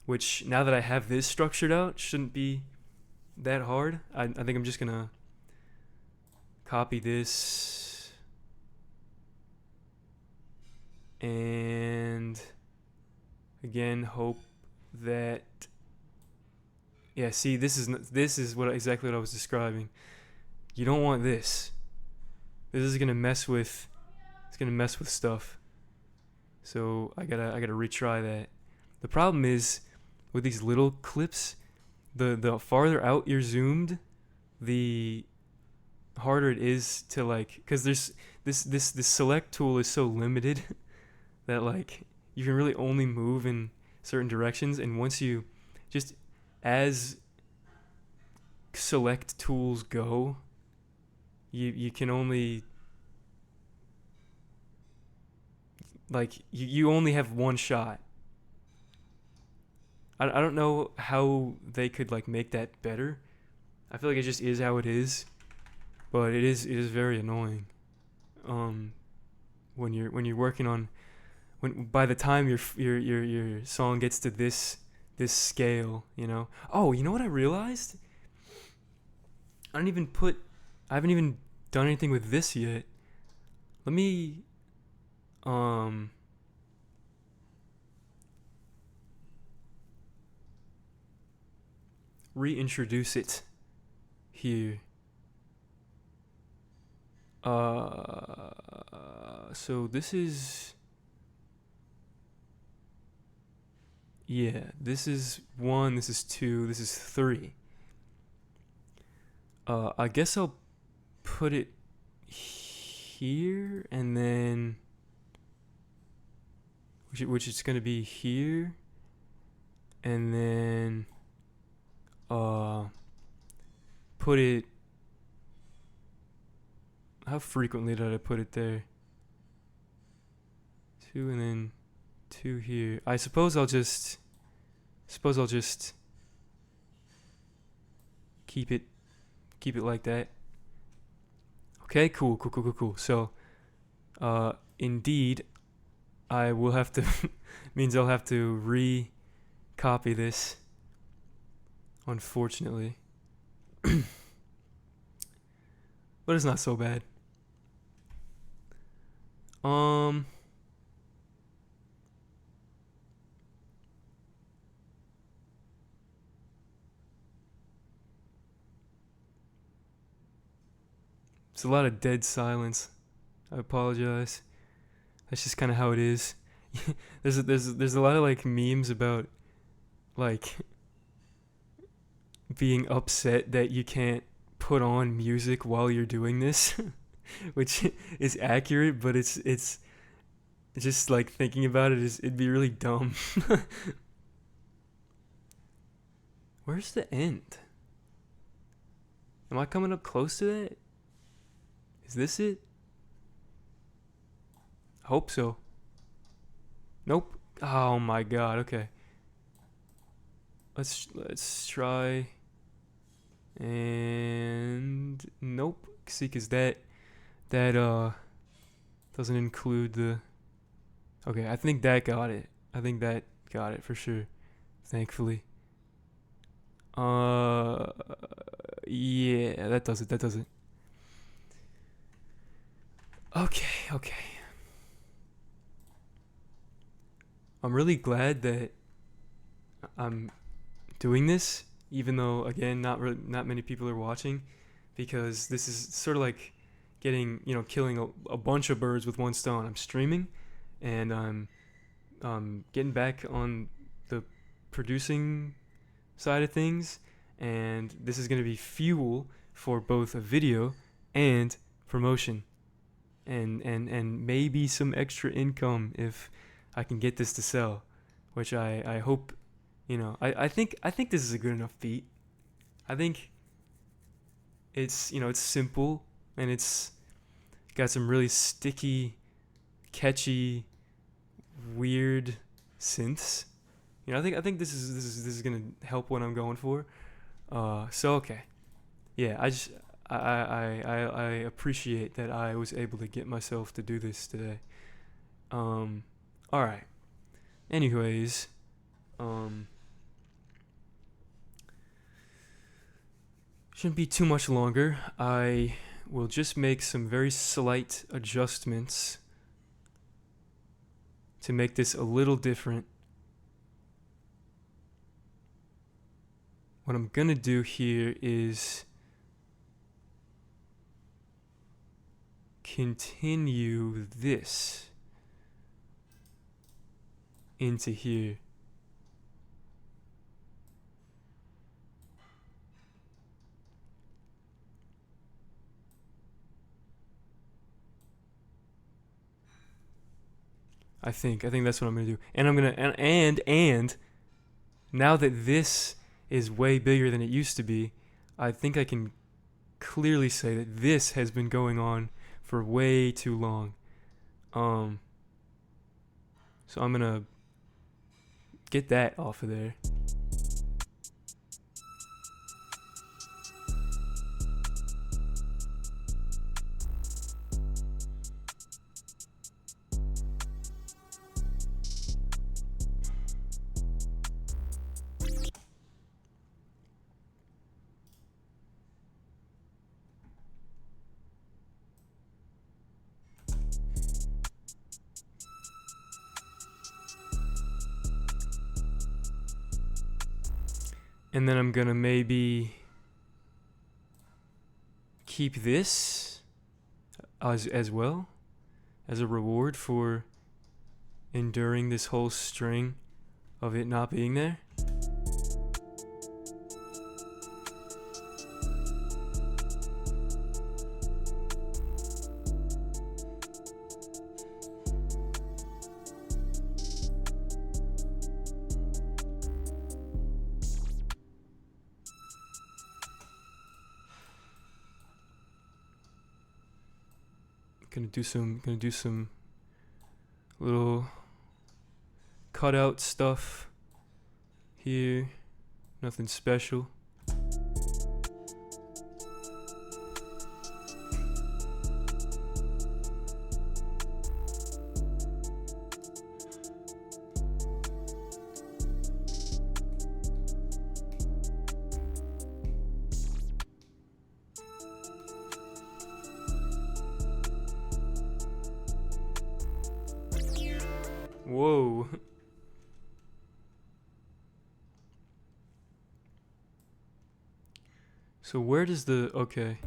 Which, now that I have this structured out, shouldn't be that hard. I think I'm just gonna copy this and again hope that, yeah, see, this is exactly what I was describing. You don't want this. This is gonna mess with stuff. So I gotta retry that. The problem is with these little clips, the farther out you're zoomed, the harder it is to like, because there's this select tool is so limited that like you can really only move in certain directions, and once you just, as select tools go, you can only like you only have one shot. I don't know how they could like make that better. I feel like it just is how it is, but it is very annoying. When you're working on, when by the time your song gets to this scale, Oh, you know what I realized? I haven't even done anything with this yet. Let me reintroduce it here. So this is, yeah, this is 1, this is 2, this is 3. I guess I'll put it here, and then which is gonna be here, and then put it, how frequently did I put it there? 2 and then 2 here. I suppose I'll just keep it like that. Okay, cool. So, indeed, I will have to means I'll have to re-copy this, unfortunately. But it's not so bad. It's a lot of dead silence. I apologize. That's just kind of how it is. there's a lot of like memes about like being upset that you can't put on music while you're doing this, which is accurate, but it's just like thinking about it'd be really dumb. Where's the end? Am I coming up close to that? Is this it? Hope so. Nope. Oh my god. Okay. Let's try. And nope. See, cause that doesn't include the. Okay, I think that got it. I think that got it for sure. Thankfully. Yeah, that does it. Okay. I'm really glad that I'm doing this, even though again, not many people are watching, because this is sort of like killing a bunch of birds with one stone. I'm streaming, and I'm getting back on the producing side of things, and this is going to be fuel for both a video and promotion, and maybe some extra income if I can get this to sell, which I hope. I think this is a good enough beat. I think it's it's simple, and it's got some really sticky, catchy, weird synths. I think this is gonna help what I'm going for. So okay, yeah. I appreciate that I was able to get myself to do this today. All right. Anyways, shouldn't be too much longer. I will just make some very slight adjustments to make this a little different. What I'm gonna do here is continue this into here. I think that's what I'm gonna do. And I'm gonna and now that this is way bigger than it used to be, I think I can clearly say that this has been going on for way too long. So I'm gonna get that off of there. And then I'm gonna maybe keep this as well as a reward for enduring this whole string of it not being there. Gonna do some Little cutout stuff here. Nothing special. Whoa. So where does the... Okay.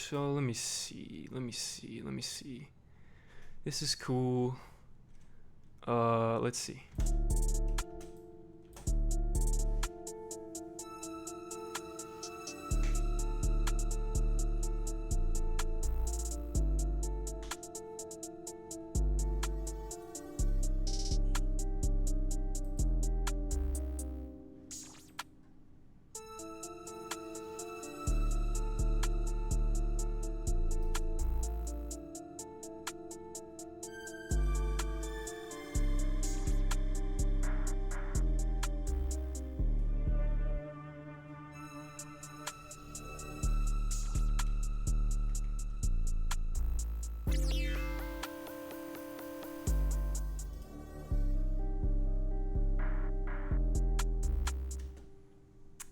So let me see. This is cool. Let's see.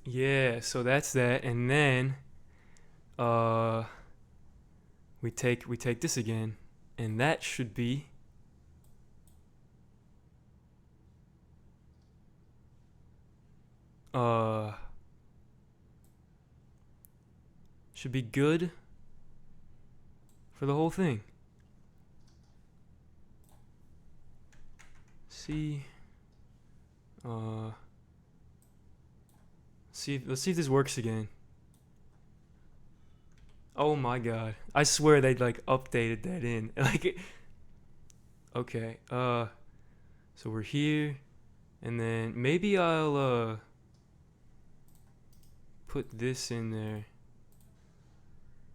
Yeah, so that's that, and then we take this again, and that should be should be good for the whole thing. See, let's see if this works again. Oh my god. I swear they like updated that in. Like okay. So we're here, and then maybe I'll put this in there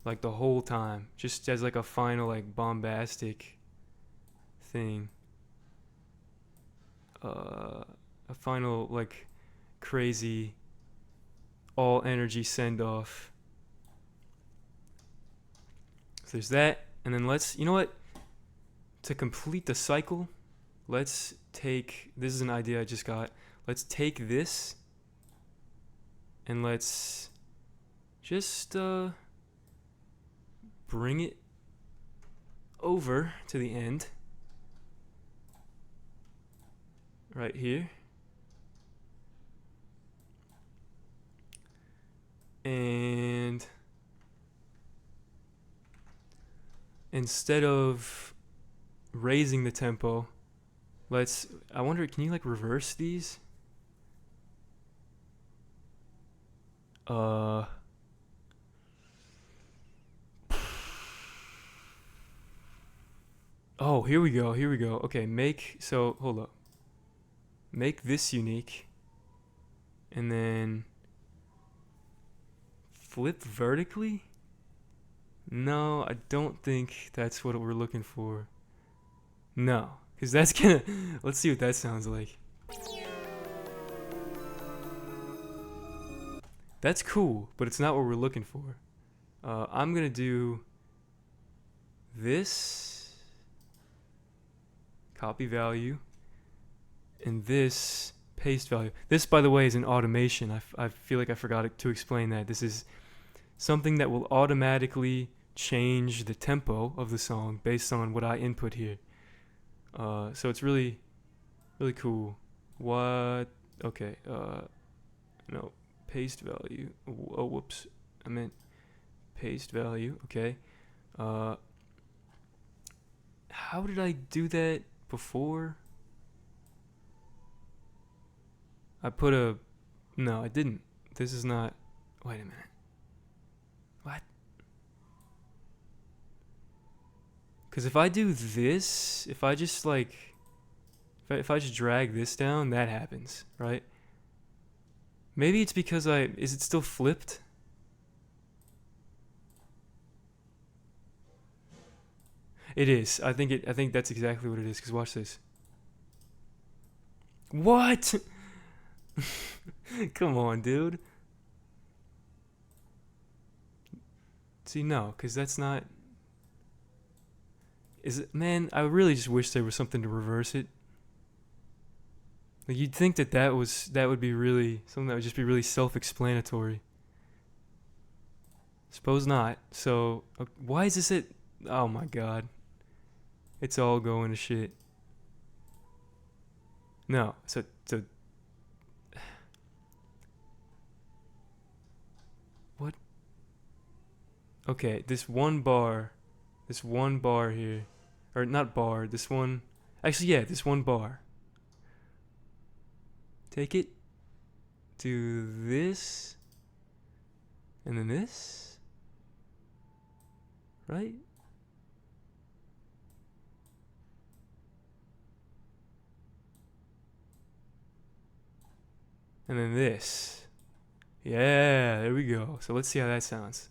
like the whole time, just as like a final like bombastic thing. A final like crazy all energy send off. So there's that, and then you know what? To complete the cycle, let's take, this is an idea I just got. Let's take this and let's just bring it over to the end. Right here. And instead of raising the tempo, I wonder, can you like reverse these? Oh, here we go. Okay, hold up. Make this unique, and then flip vertically? No, I don't think that's what we're looking for. No, because that's gonna, let's see what that sounds like. That's cool, but it's not what we're looking for. I'm gonna do this, copy value, and this paste value. This, by the way, is an automation. I feel like I forgot to explain that. This is something that will automatically change the tempo of the song based on what I input here. So it's really, really cool. Okay. no, paste value. Oh, whoops. I meant paste value. Okay. How did I do that before? I put a... No, I didn't. This is not... Wait a minute. What? Because if I do this, if I just like... If I just drag this down, that happens, right? Maybe it's because I... Is it still flipped? It is. I think that's exactly what it is. Because watch this. What? Come on, dude. See, no, because that's not... Is it... Man, I really just wish there was something to reverse it. Like, you'd think that would be really... Something that would just be really self-explanatory. Suppose not. So, why is this it? Oh my god. It's all going to shit. No, so... What? Okay, this one bar here, or not bar, this one, actually yeah, this one bar. Take it, do this, and then this, right? And then this. Yeah, there we go. So let's see how that sounds.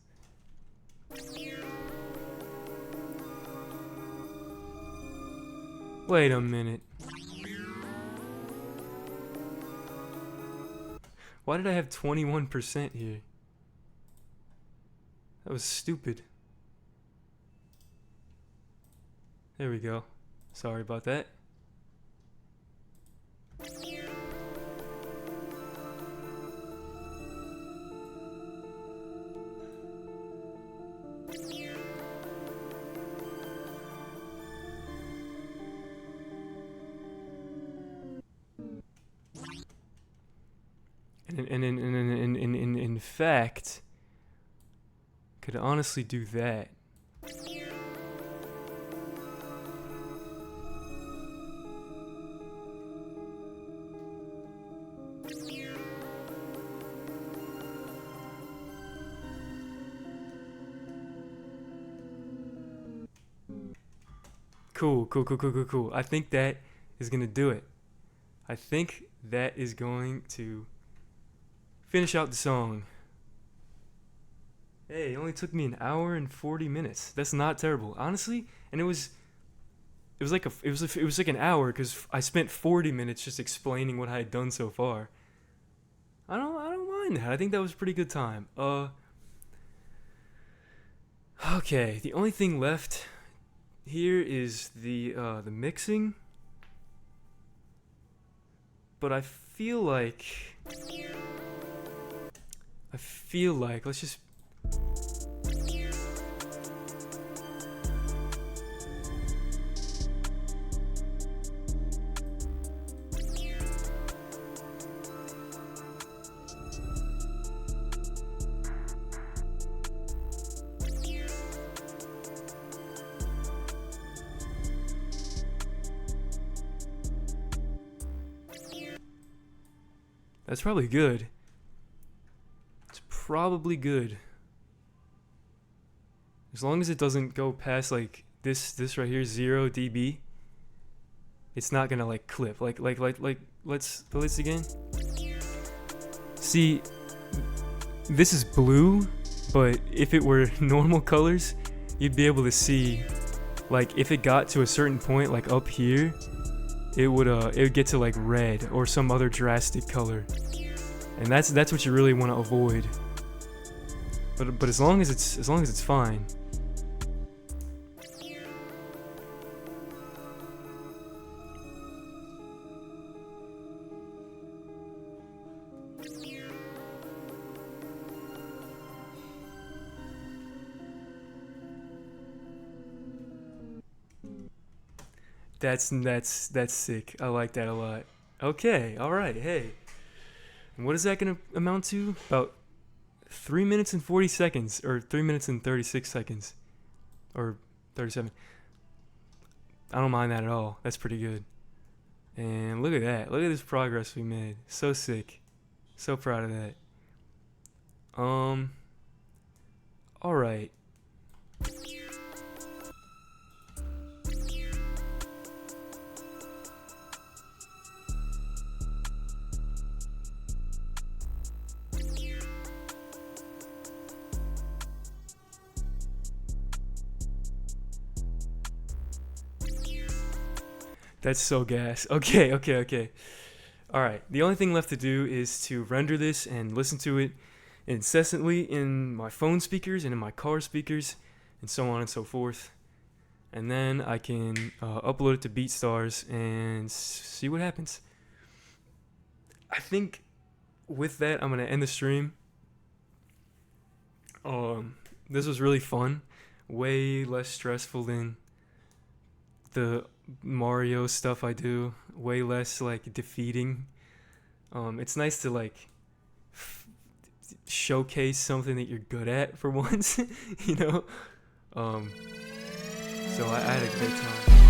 Wait a minute. Why did I have 21% here? That was stupid. There we go. Sorry about that. And in fact, could honestly do that. Cool. I think that is gonna do it. I think that is going to finish out the song. Hey, it only took me an hour and 40 minutes. That's not terrible, honestly. And it was like an hour because I spent 40 minutes just explaining what I had done so far. I don't mind that. I think that was a pretty good time. Okay, the only thing left here is the mixing. But I feel like let's just That's probably good. It's probably good. As long as it doesn't go past like this right here, 0 dB. It's not gonna like clip. Like let's play this again. See, this is blue, but if it were normal colors, you'd be able to see, like if it got to a certain point, like up here, it would get to like red or some other drastic color, and that's what you really want to avoid. But as long as it's fine. That's sick. I like that a lot. Okay, all right. Hey, And what is that going to amount to? About 3 minutes and 40 seconds, or 3 minutes and 36 seconds, or 37. I don't mind that at all. That's pretty good. And look at that. Look at this progress we made. So sick. So proud of that. All right. That's so gas. Okay. All right. The only thing left to do is to render this and listen to it incessantly in my phone speakers and in my car speakers and so on and so forth. And then I can upload it to BeatStars and see what happens. I think with that, I'm going to end the stream. This was really fun. Way less stressful than the Mario stuff I do. Way less like defeating. It's nice to like showcase something that you're good at for once, you know. So I had a great time.